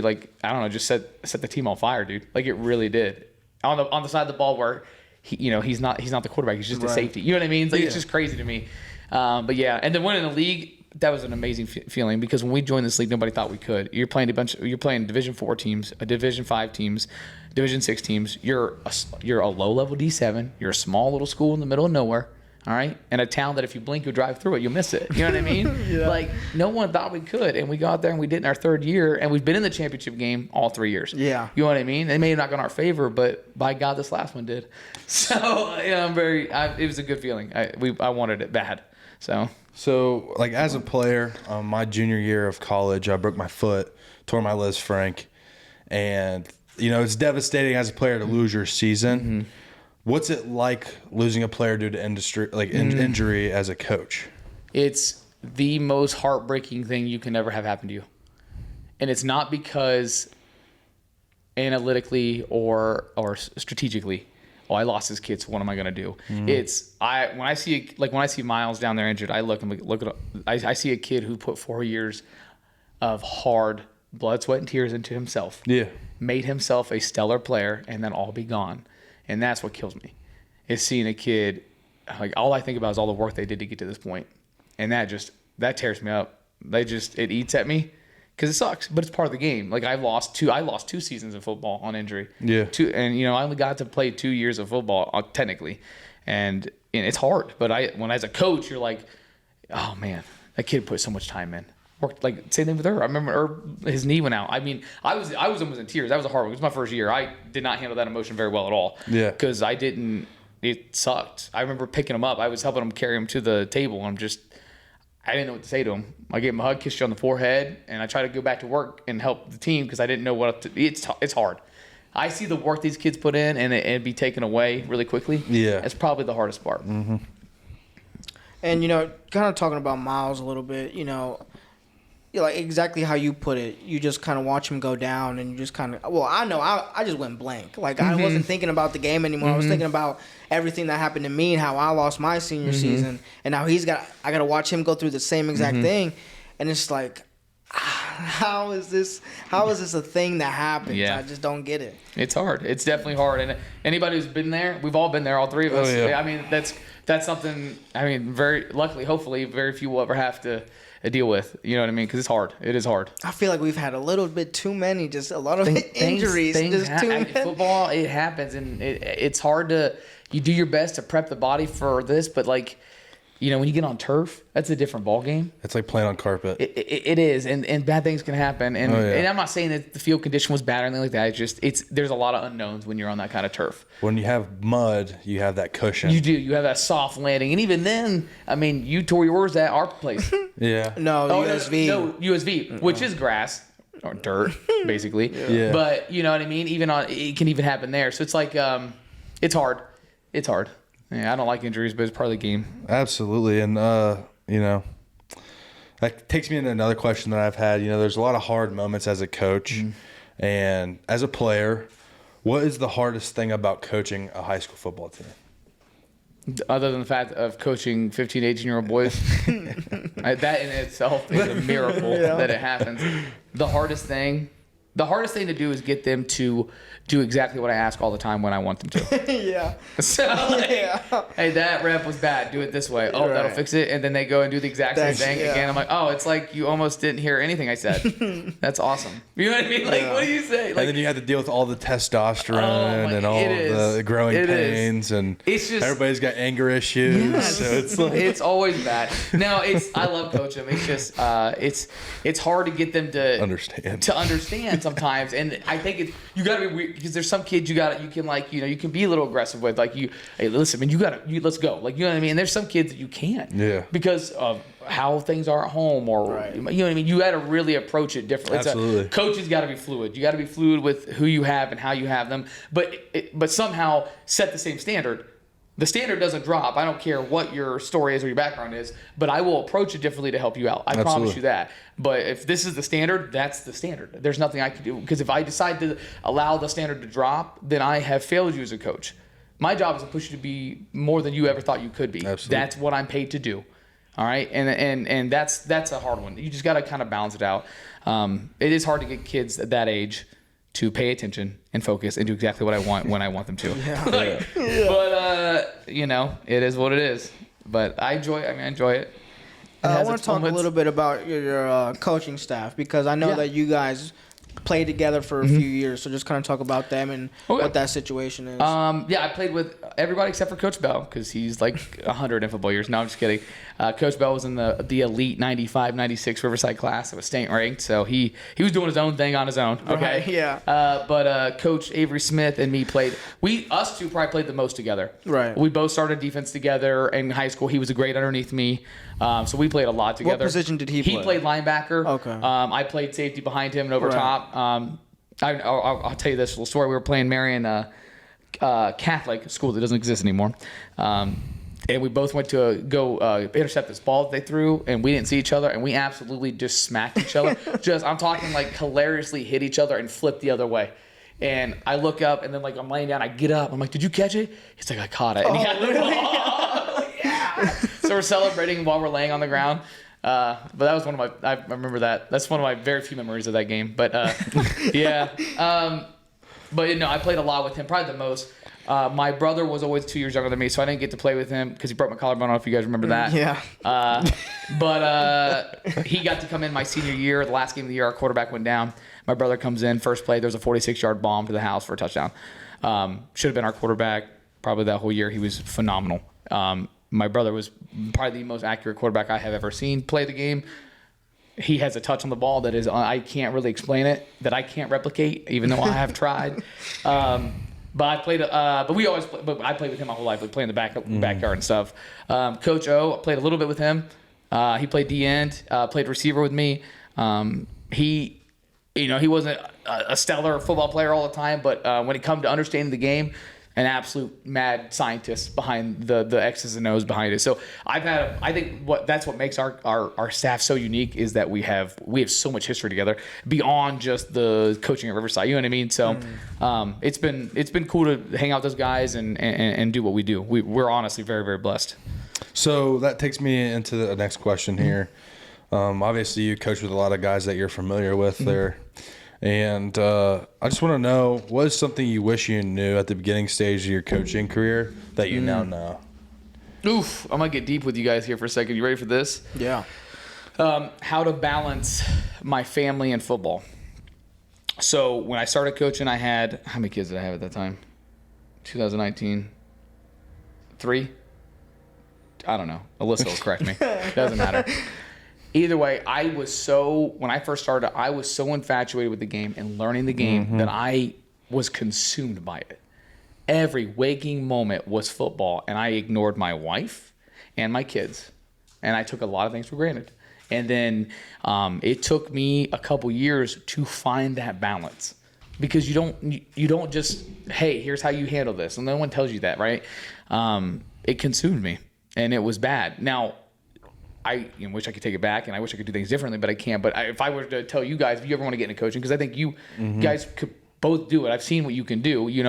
just set the team on fire, dude. Like, it really did. On the side of the ball where he's not the quarterback, he's just a safety. You know what I mean? It's just crazy to me. But yeah, and then winning the league, that was an amazing feeling because when we joined this league, nobody thought we could. You're playing Division 4 teams, Division 5 teams, Division 6 teams. You're a low level D7. You're a small little school in the middle of nowhere. All right, and a town that if you blink, you drive through it, you'll miss it. You know what I mean? Yeah. Like, no one thought we could, and we got there and we did in our 3rd year, and we've been in the championship game all 3 years. Yeah, you know what I mean? They may have not gone our favor, but by God, this last one did. So it was a good feeling. I wanted it bad. So like as a player, my junior year of college, I broke my foot, tore my Liz Frank, and it's devastating as a player to lose your season. Mm-hmm. What's it like losing a player due to injury as a coach? It's the most heartbreaking thing you can ever have happen to you. And it's not because analytically or strategically. Oh, I lost this kid, so what am I gonna do? When I see Miles down there injured, I I see a kid who put 4 years of hard blood, sweat, and tears into himself. Yeah. Made himself a stellar player, and then all be gone. And that's what kills me, is seeing a kid, like, all I think about is all the work they did to get to this point. And that tears me up. It eats at me because it sucks, but it's part of the game. Like, I lost 2 seasons of football on injury. Yeah. And I only got to play 2 years of football, technically. And it's hard. But when as a coach, you're like, oh man, that kid put so much time in. Worked, like, same thing with her. I remember his knee went out. I mean, I was almost in tears. That was a hard one. It was my first year. I did not handle that emotion very well at all. Yeah. Because it sucked. I remember picking him up. I was helping him carry him to the table, and I didn't know what to say to him. I gave him a hug, kissed you on the forehead, and I tried to go back to work and help the team because I didn't know it's hard. I see the work these kids put in and it be taken away really quickly. Yeah. That's probably the hardest part. Mm-hmm. And, kind of talking about Miles a little bit, like exactly how you put it, you just kind of watch him go down, and you just kind of, I just went blank. Like, I wasn't thinking about the game anymore. I was thinking about everything that happened to me and how I lost my senior season, and now I got to watch him go through the same exact thing, and it's like, how is this a thing that happens? Yeah. I just don't get it. It's hard. It's definitely hard. And anybody who's been there, we've all been there, all three of us. Oh, yeah. I mean, that's something, very luckily, hopefully, very few will ever have to deal with. You know what I mean? Because it's hard. It is hard. I feel like we've had a little bit too many, just a lot of injuries. Football, it happens, and it's hard to. You do your best to prep the body for this, but like, when you get on turf, that's a different ball game. It's like playing on carpet. It is, and bad things can happen. And and I'm not saying that the field condition was bad or anything like that. There's a lot of unknowns when you're on that kind of turf. When you have mud, you have that cushion. You do. You have that soft landing, and even then, I mean, you tore yours at our place. Yeah. No, USV. No, USV, which is grass or dirt, basically. Yeah. But you know what I mean. It can even happen there. So it's like, it's hard. It's hard. Yeah, I don't like injuries, but it's part of the game. Absolutely. And, that takes me into another question that I've had. There's a lot of hard moments as a coach and as a player. What is the hardest thing about coaching a high school football team? Other than the fact of coaching 15, 18-year-old boys, that in itself is a miracle that it happens. The hardest thing to do is get them to do exactly what I ask all the time when I want them to. Yeah. So, hey, that rep was bad. Do it this way. Oh, that'll fix it. And then they go and do the exact same thing again. I'm like, oh, it's like you almost didn't hear anything I said. That's awesome. You know what I mean? Like, what do you say? Like, and then you have to deal with all the testosterone and all the growing pains. And it's just, everybody's got anger issues. Yes. So it's like, it's always bad. No, I love coaching them. It's just, it's hard to get them to understand sometimes. And I think you got to be weird, because there's some kids you can be a little aggressive with, like, hey, listen, man, let's go, like, you know what I mean. And there's some kids that you can't, because of how things are at home, or you know what I mean. You got to really approach it differently. Absolutely. Coaches got to be fluid. You got to be fluid with who you have and how you have them, but somehow set the same standard. The standard doesn't drop. I don't care what your story is or your background is, but I will approach it differently to help you out. I promise you that. But if this is the standard, that's the standard. There's nothing I can do, because if I decide to allow the standard to drop, then I have failed you as a coach. My job is to push you to be more than you ever thought you could be. Absolutely. That's what I'm paid to do. All right, and that's a hard one. You just got to kind of balance it out. It is hard to get kids at that age to pay attention and focus and do exactly what I want when I want them to. But it is what it is. But I enjoy it. I want to talk a little bit about your coaching staff, because I know that you guys played together for a few years. So just kind of talk about them and what that situation is. I played with everybody except for Coach Bell, because he's like 100 in football years. No, I'm just kidding. Coach Bell was in the elite 95, 96 Riverside class. It was state ranked. So he was doing his own thing on his own. Okay. Right, yeah. But Coach Avery Smith and me played. Us two probably played the most together. Right. We both started defense together in high school. He was a grade underneath me. So we played a lot together. What position did he play? He played linebacker. Okay. I played safety behind him and over top. I'll tell you this little story. We were playing Marion Catholic school that doesn't exist anymore. And we both went to go intercept this ball that they threw, and we didn't see each other, and we absolutely just smacked each other. I'm talking like hilariously hit each other and flipped the other way. And I look up, and then like I'm laying down, I get up. I'm like, "Did you catch it?" He's like, "I caught it." And he had the ball. Yeah. So we're celebrating while we're laying on the ground. But that was one of my. I remember that. That's one of my very few memories of that game. But yeah. But I played a lot with him, probably the most. My brother was always 2 years younger than me, so I didn't get to play with him because he broke my collarbone. I don't know if you guys remember that. Yeah. But he got to come in my senior year. The last game of the year, our quarterback went down. My brother comes in, first play, there's a 46-yard bomb to the house for a touchdown. Should have been our quarterback probably that whole year. He was phenomenal. My brother was probably the most accurate quarterback I have ever seen play the game. He has a touch on the ball that is, I can't really explain it, that I can't replicate, even though I have tried. But I played. But I played with him my whole life, like playing the backyard and stuff. Coach O, I played a little bit with him. He played D end, played receiver with me. He wasn't a stellar football player all the time, but when it come to understanding the game, an absolute mad scientist behind the X's and O's behind it. So I think that's what makes our staff so unique is that we have so much history together beyond just the coaching at Riverside. You know what I mean? So it's been cool to hang out with those guys and do what we do. We're honestly very, very blessed. So that takes me into the next question here. Obviously, you coach with a lot of guys that you're familiar with there. And I just want to know, what is something you wish you knew at the beginning stage of your coaching career that you now know? Oof, I'm going to get deep with you guys here for a second. You ready for this? Yeah. How to balance my family and football. So when I started coaching, I had, how many kids did I have at that time? 2019? 3? I don't know. Alyssa will correct me. Doesn't matter. Either way, when I first started, I was so infatuated with the game and learning the game that I was consumed by it. Every waking moment was football, and I ignored my wife and my kids, and I took a lot of things for granted. And then it took me a couple years to find that balance, because you don't just, hey, here's how you handle this, and no one tells you that, right? It consumed me, and it was bad. Now, I wish I could take it back, and I wish I could do things differently, but I can't. But if I were to tell you guys, if you ever want to get into coaching, because I think you guys could both do it. I've seen what you can do. You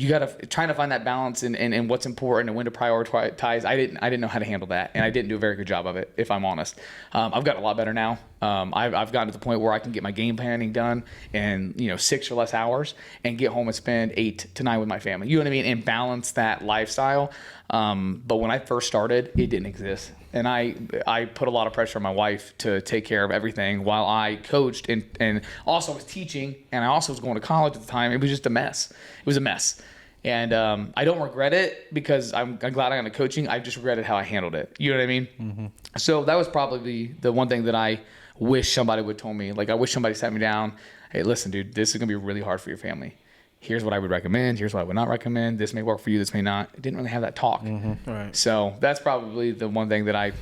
got to trying to find that balance and what's important and when to prioritize. I didn't know how to handle that, and I didn't do a very good job of it, if I'm honest. I've gotten a lot better now. I've gotten to the point where I can get my game planning done in 6 or less hours and get home and spend 8 to 9 with my family. You know what I mean? And balance that lifestyle. But when I first started, it didn't exist. And I put a lot of pressure on my wife to take care of everything while I coached and also was teaching, and I also was going to college at the time. It was just a mess. It was a mess. And I don't regret it, because I'm glad I got into coaching. I just regretted how I handled it. You know what I mean? So that was probably the one thing that I wish somebody would have told me. Like, I wish somebody sat me down. Hey, listen, dude, this is going to be really hard for your family. Here's what I would recommend. Here's what I would not recommend. This may work for you. This may not. It didn't really have that talk. Right. So that's probably the one thing that I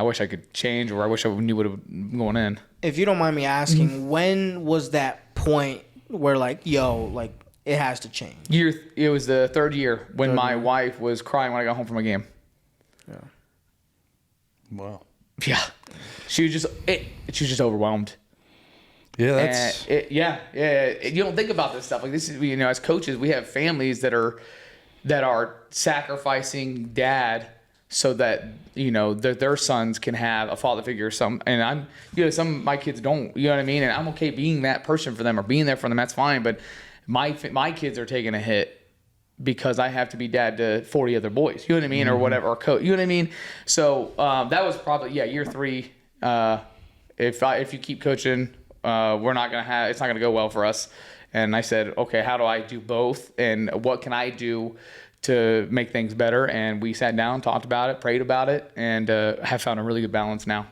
wish I could change, or I wish I knew what was going in. If you don't mind me asking, when was that point where it has to change? It was the third year when my wife was crying when I got home from a game. Yeah. Wow. Yeah. She was just overwhelmed. Yeah, that's yeah. You don't think about this stuff. Like, this is, as coaches, we have families that are sacrificing dad so that their sons can have a father figure. Some of my kids don't. You know what I mean? And I'm okay being that person for them or being there for them. That's fine. But my kids are taking a hit because I have to be dad to 40 other boys. You know what I mean? Or whatever, or coach. You know what I mean? So that was probably year 3. If you keep coaching, it's not gonna go well for us. And I said, okay, how do I do both, and what can I do to make things better? And we sat down, talked about it, prayed about it, and have found a really good balance now.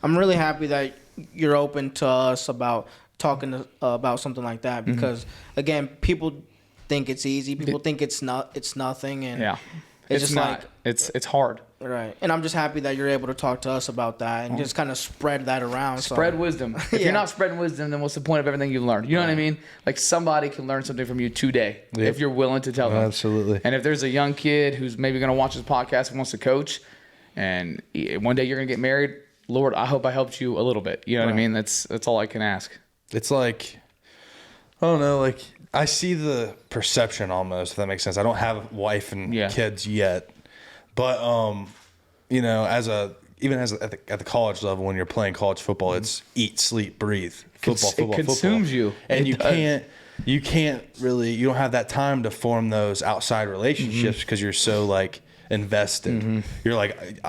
I'm really happy that you're open to us about talking about something like that, because again, people think it's easy. People think it's nothing, and yeah, it's just not. It's hard. Right. And I'm just happy that you're able to talk to us about that and just kind of spread that around. Spread wisdom. If you're not spreading wisdom, then what's the point of everything you've learned? You know what I mean? Like, somebody can learn something from you today if you're willing to tell them. Absolutely. And if there's a young kid who's maybe going to watch this podcast and wants to coach, and one day you're going to get married, Lord, I hope I helped you a little bit. You know what I mean? That's all I can ask. It's like I don't know. Like, I see the perception almost, if that makes sense. I don't have a wife and kids yet. But, you know, at the college level, when you're playing college football, it's eat, sleep, breathe. Football. It consumes you. And you can't really, you don't have that time to form those outside relationships because you're so, like, invested. You're like,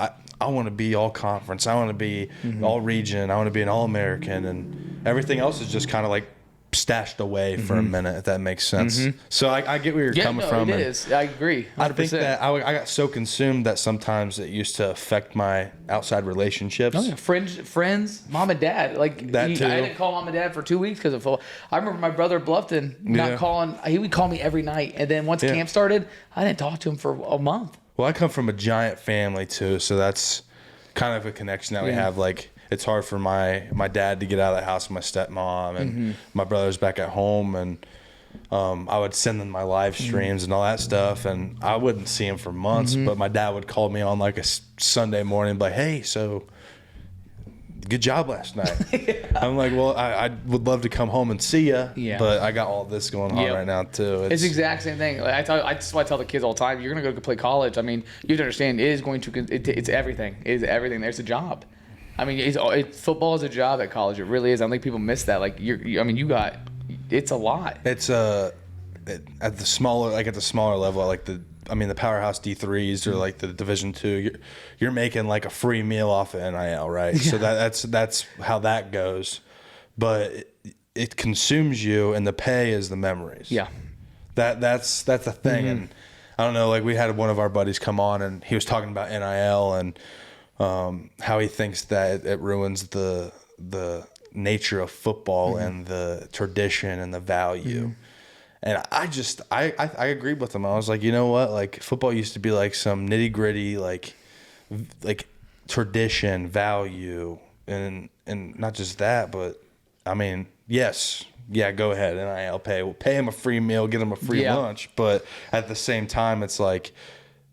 I want to be all conference. I want to be all region. I want to be an All-American. And everything else is just kind of like stashed away for a minute, if that makes sense. So I get where you're coming from. It is. I agree. 100%. I think that I got so consumed that sometimes it used to affect my outside relationships. Oh, yeah. Friends, mom and dad. Like that too. I didn't call mom and dad for 2 weeks because of football. I remember my brother Bluffton not calling. He would call me every night, and then once camp started, I didn't talk to him for a month. Well, I come from a giant family too, so that's kind of a connection that we have. Like, it's hard for my dad to get out of the house with my stepmom, and my brother's back at home, and I would send them my live streams and all that stuff, and I wouldn't see him for months, but my dad would call me on like a Sunday morning and be like, hey, so good job last night. I'm like, well, I would love to come home and see you, but I got all this going on right now too. It's the exact same thing. Like that's why I tell the kids all the time, you're going to go play college. I mean, you have to understand, it's everything. It is everything. There's a job. I mean, football is a job at college. It really is. I don't think people miss that. Like, it's a lot. It's at the smaller level, like the powerhouse D3s or like the Division II. You're making like a free meal off of NIL, right? So that's how that goes. But it consumes you, and the pay is the memories. Yeah, that's the thing. And I don't know. Like, we had one of our buddies come on, and he was talking about NIL and how he thinks that it ruins the nature of football and the tradition and the value. And I agreed with him. I was like, you know what? Like, football used to be like some nitty gritty, like tradition, value, and not just that, but I mean, yes, go ahead, NIL pay him a free meal, get him a free lunch, but at the same time, it's like,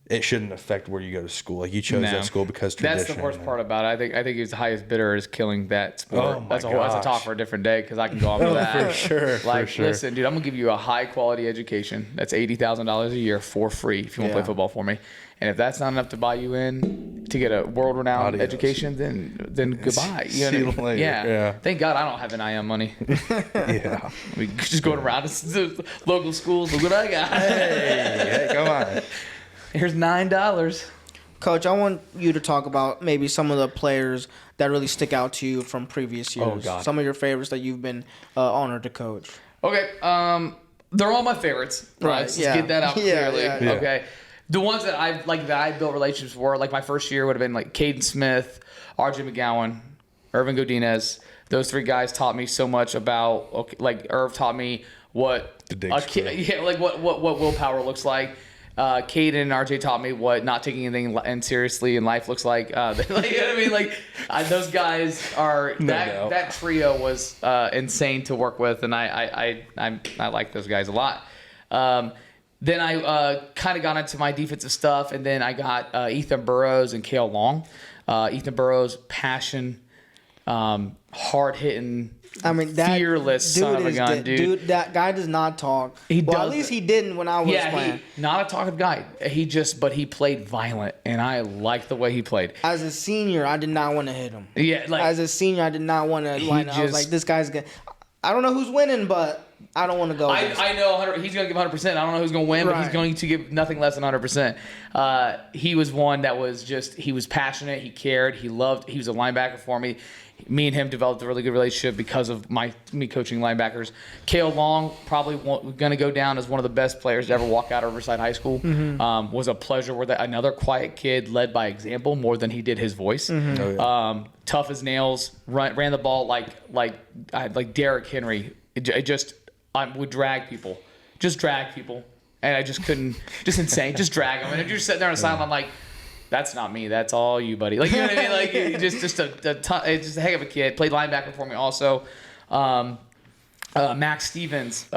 it shouldn't affect where you go to school. Like, you chose that school because tradition. That's the worst part about it. I think he's the highest bidder is killing that sport. That's a talk for a different day, because I can go on with that. For sure. Listen, dude, I'm gonna give you a high quality education. That's $80,000 a year for free if you want to play football for me. And if that's not enough to buy you in to get a world renowned education, then goodbye. You know See you later. Yeah. Thank God I don't have NIL money. We just going around to local schools. Look what I got. Hey, come on. Here's $9. Coach, I want you to talk about maybe some of the players that really stick out to you from previous years. Oh, God. Some of your favorites that you've been honored to coach. Okay. They're all my favorites. Right. Let's just get that out clearly. Yeah. Okay. The ones that I built relationships were, like, my first year would have been like Caden Smith, RJ McGowan, Irvin Godinez. Those three guys taught me so much about, like, Irv taught me what what willpower looks like. Caden and RJ taught me what not taking anything seriously in life looks like. You know what I mean? Like, those guys are that trio was insane to work with, and I like those guys a lot. Then I kind of got into my defensive stuff, and then I got Ethan Burrows and Kale Long. Ethan Burrows, passion, hard hitting. I mean, fearless son of a gun, dude. That guy does not talk. At least he didn't when I was playing. Not a talkative guy. But he played violent, and I liked the way he played. As a senior, I did not want to hit him. Yeah, as a senior, I did not want to line up. I was like, this guy's good. I don't know who's winning, but I don't want to go. I know he's going to give 100%. I don't know who's going to win, but he's going to give nothing less than 100%. He was one that was he was passionate. He cared. He loved. He was a linebacker for me. Me and him developed a really good relationship because of me coaching linebackers. Kale Long, probably going to go down as one of the best players to ever walk out of Riverside High School. Was a pleasure with another quiet kid, led by example more than he did his voice. Tough as nails, ran the ball like Derrick Henry. I would drag people, and I just couldn't. Just insane, just drag them. And if you're sitting there on the sideline, I'm like, that's not me. That's all you, buddy. Like, you know what I mean? Like, just a heck of a kid. Played linebacker for me also. Max Stevens,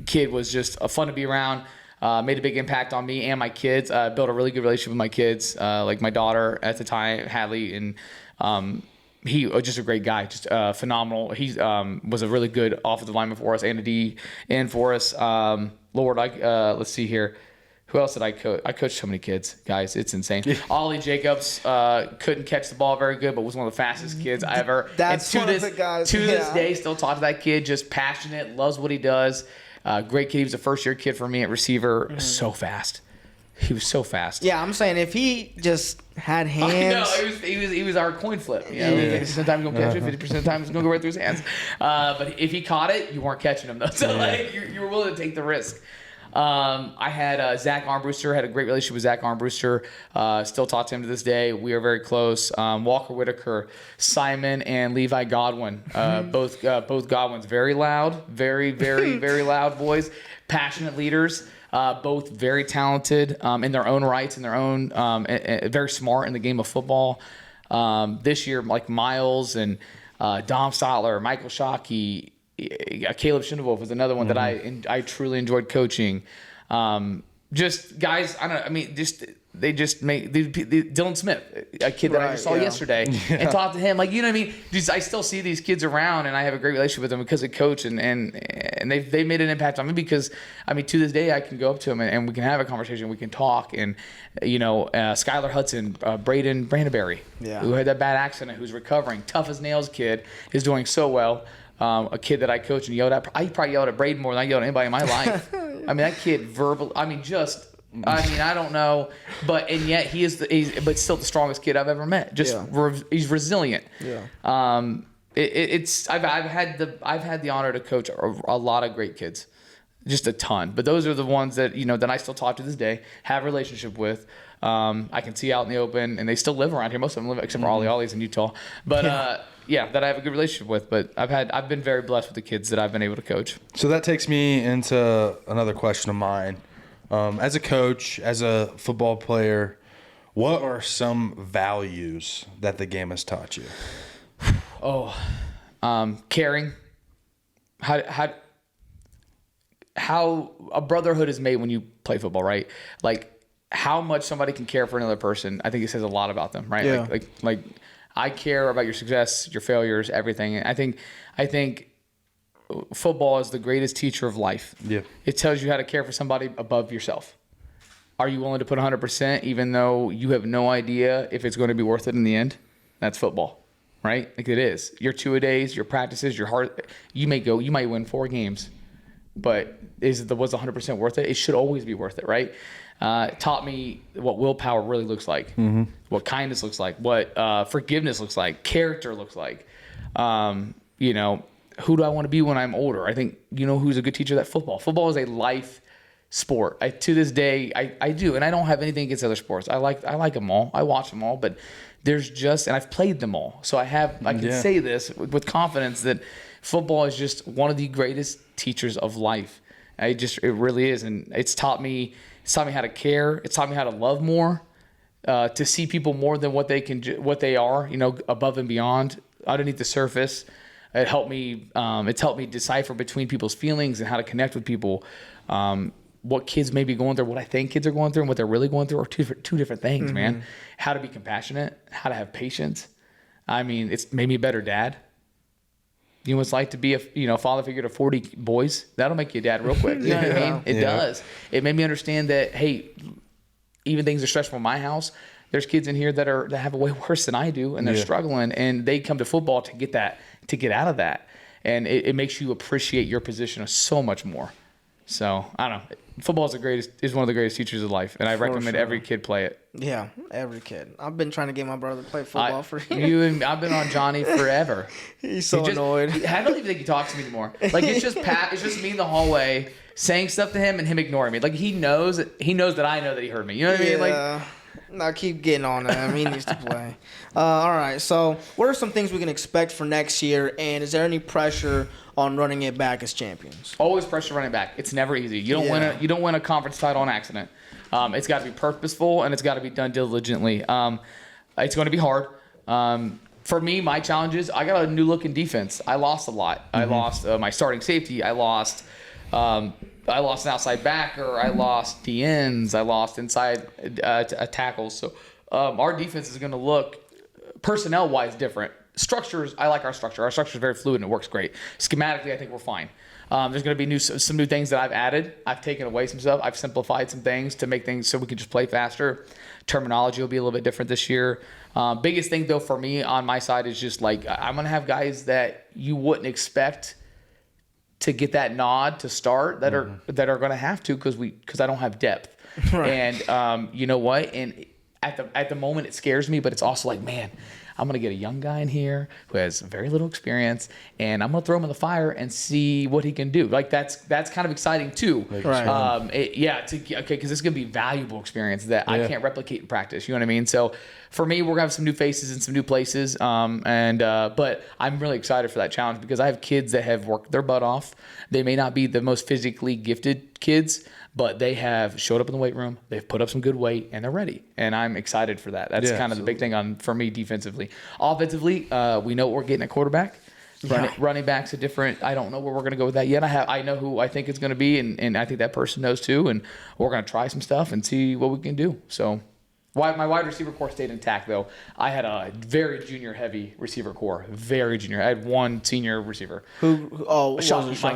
kid, was just fun to be around. Made a big impact on me and my kids. Built a really good relationship with my kids, like my daughter at the time, Hadley, and he was just a great guy, just phenomenal. He was a really good offensive lineman for us and a D end for us. Let's see here. Who else did I coach? I coached so many kids, guys. It's insane. Ollie Jacobs couldn't catch the ball very good, but was one of the fastest kids I ever. That's and one of the guys. To this day, still talk to that kid. Just passionate, loves what he does. Great kid. He was a first-year kid for me at receiver. So fast. He was so fast. Yeah, I'm saying if he just had hands. No, he was our coin flip. You know, 50% of the time he's gonna catch it, 50% of the time he's gonna go right through his hands. But if he caught it, you weren't catching him though. So like you were willing to take the risk. I had Zach Armbruster, had a great relationship with Zach Armbruster. Still talk to him to this day. We are very close. Walker Whitaker, Simon, and Levi Godwin. Both Godwins, very loud, very, very, very loud boys, passionate leaders. Both very talented in their own rights, in their own, very smart in the game of football. This year, like Miles and Dom Stotler, Michael Shockey, Caleb Schindewolf was another one that I truly enjoyed coaching. Just guys, they just made Dylan Smith, a kid that I just saw yesterday, and talked to him. Like, you know what I mean? Just, I still see these kids around, and I have a great relationship with them because of coach, and they made an impact on me because, to this day I can go up to them and we can have a conversation, we can talk, and Skylar Hudson, Braden Brandenberry, who had that bad accident, who's recovering, tough as nails kid, is doing so well. A kid that I coached and yelled at. I probably yelled at Braden more than I yelled at anybody in my life. That kid verbal. I don't know, and yet but still the strongest kid I've ever met. He's resilient. Yeah. I've had the honor to coach a lot of great kids, just a ton. But those are the ones that that I still talk to this day, have a relationship with. I can see out in the open, and they still live around here. Most of them live, except for Ollie's in Utah. But that I have a good relationship with. But I've been very blessed with the kids that I've been able to coach. So that takes me into another question of mine. As a coach, as a football player, what are some values that the game has taught you? Caring. How a brotherhood is made when you play football, right? Like how much somebody can care for another person. I think it says a lot about them, right? Yeah. Like I care about your success, your failures, everything. And I think football is the greatest teacher of life. Yeah. It tells you how to care for somebody above yourself. Are you willing to put 100% even though you have no idea if it's going to be worth it in the end? That's football, right? Like it is. Your two-a-days, your practices, your heart. You might win 4 games, but was 100% worth it? It should always be worth it, right? It taught me what willpower really looks like, what kindness looks like, what forgiveness looks like, character looks like. Who do I want to be when I'm older? I think who's a good teacher? That football. Football is a life sport. To this day, I do, and I don't have anything against other sports. I like them all. I watch them all, but there's and I've played them all, so I can say this with confidence that football is just one of the greatest teachers of life. It really is, and it's taught me how to care. It's taught me how to love more, to see people more than what they are, above and beyond, underneath the surface. It helped me. It's helped me decipher between people's feelings and how to connect with people. What kids may be going through, what I think kids are going through, and what they're really going through are two different things, man. How to be compassionate, how to have patience. It's made me a better dad. You know what it's like to be a father figure to 40 boys? That'll make you a dad real quick. You know what I mean? It does. It made me understand that, hey, even things are stressful in my house. There's kids in here that have it way worse than I do, and they're struggling, and they come to football to get out of that. And it makes you appreciate your position so much more. So I don't know. Football is one of the greatest teachers of life, and I recommend every kid play it. Yeah, every kid. I've been trying to get my brother to play football for years. I've been on Johnny forever. He's so annoyed. I don't even think he talks to me anymore. Like it's just It's just me in the hallway saying stuff to him and him ignoring me. Like he knows that I know that he heard me. You know what I mean? Like. No, keep getting on him. He needs to play. All right. So, what are some things we can expect for next year? And is there any pressure on running it back as champions? Always pressure running back. It's never easy. You don't win a conference title on accident. It's got to be purposeful and it's got to be done diligently. It's going to be hard. For me, my challenge is I got a new look in defense. I lost a lot. I lost my starting safety. I lost an outside backer. I lost DNs. I lost inside tackles. So our defense is going to look personnel-wise different. structures, I like our structure. Our structure is very fluid and it works great. Schematically, I think we're fine. There's going to be some new things that I've added. I've taken away some stuff. I've simplified some things to make things so we can just play faster. Terminology will be a little bit different this year. Biggest thing, though, for me on my side is just like I'm going to have guys that you wouldn't expect to get that nod to start that are going to have to because I don't have depth. Right. And you know what? And at the moment, it scares me, but it's also like, man, I'm going to get a young guy in here who has very little experience, and I'm going to throw him in the fire and see what he can do. Like, that's kind of exciting, too. Right. Because it's going to be valuable experience that I can't replicate in practice. You know what I mean? So, for me, we're going to have some new faces in some new places, but I'm really excited for that challenge because I have kids that have worked their butt off. They may not be the most physically gifted kids, but they have showed up in the weight room, they've put up some good weight, and they're ready. And I'm excited for that. That's kind of the big thing for me defensively. Offensively, we know what we're getting at quarterback. Running back's a different. I don't know where we're going to go with that yet. I know who I think it's going to be, and I think that person knows too. And we're going to try some stuff and see what we can do. So, my wide receiver core stayed intact though. I had a very junior heavy receiver core, very junior. I had one senior receiver. Mike.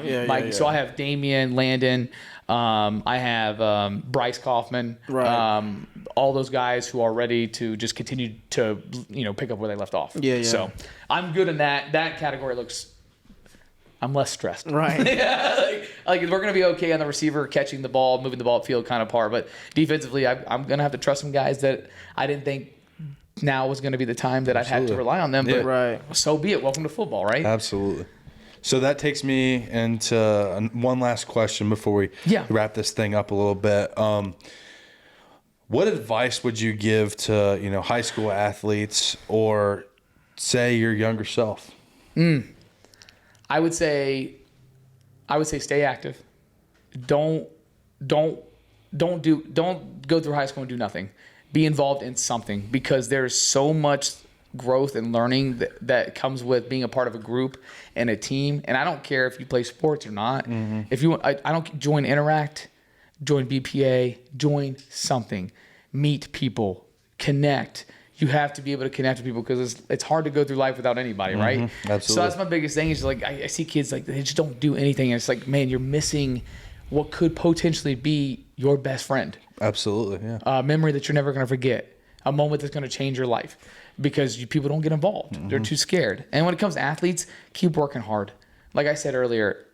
Yeah. So I have Damian, Landon. I have Bryce Kaufman. Right. All those guys who are ready to just continue to pick up where they left off. Yeah. So I'm good in that. That category I'm less stressed. Right. like we're gonna be okay on the receiver catching the ball, moving the ball upfield kind of part. But defensively, I'm gonna have to trust some guys that I didn't think now was gonna be the time that I'd have to rely on them. Yeah. But so be it. Welcome to football, right? Absolutely. So that takes me into one last question before we wrap this thing up a little bit. What advice would you give to high school athletes or say your younger self? I would say stay active. Don't go through high school and do nothing. Be involved in something because there's so much growth and learning that comes with being a part of a group and a team. And I don't care if you play sports or not. Mm-hmm. If you want, I don't join Interact, join BPA, join something, meet people, connect. You have to be able to connect with people because it's hard to go through life without anybody, right? Absolutely. So that's my biggest thing is like I see kids like they just don't do anything. And it's like, man, you're missing what could potentially be your best friend. Absolutely, yeah. A memory that you're never going to forget. A moment that's going to change your life because people don't get involved. Mm-hmm. They're too scared. And when it comes to athletes, keep working hard. Like I said earlier,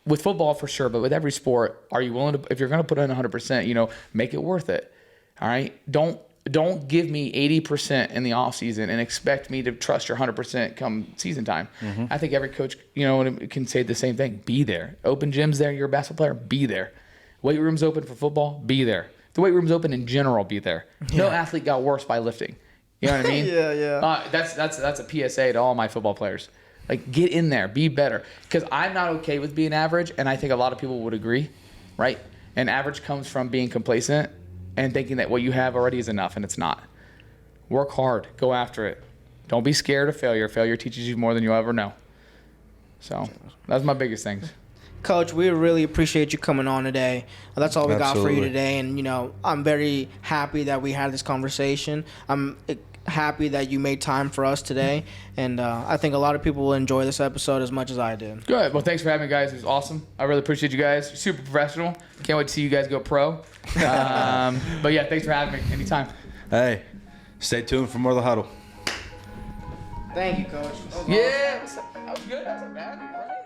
with football for sure, but with every sport, are you willing to, if you're going to put in 100%, make it worth it. All right? Don't give me 80% in the off season and expect me to trust your 100% come season time. Mm-hmm. I think every coach, can say the same thing. Be there. Open gyms there. You're a basketball player. Be there. Weight rooms open for football. Be there. The weight room's open in general. Be there. Yeah. No athlete got worse by lifting. You know what I mean? Yeah. That's a PSA to all my football players. Like, get in there. Be better. Because I'm not okay with being average, and I think a lot of people would agree, right? And average comes from being complacent and thinking that what you have already is enough, and it's not. Work hard. Go after it. Don't be scared of failure. Failure teaches you more than you'll ever know. So that's my biggest things. Coach, we really appreciate you coming on today. That's all we got for you today. And, I'm very happy that we had this conversation. I'm happy that you made time for us today. And I think a lot of people will enjoy this episode as much as I did. Good. Well, thanks for having me, guys. It was awesome. I really appreciate you guys. You're super professional. Can't wait to see you guys go pro. But, yeah, thanks for having me. Anytime. Hey, stay tuned for more of the Huddle. Thank you, Coach. Yeah. That was good. That wasn't bad. Right?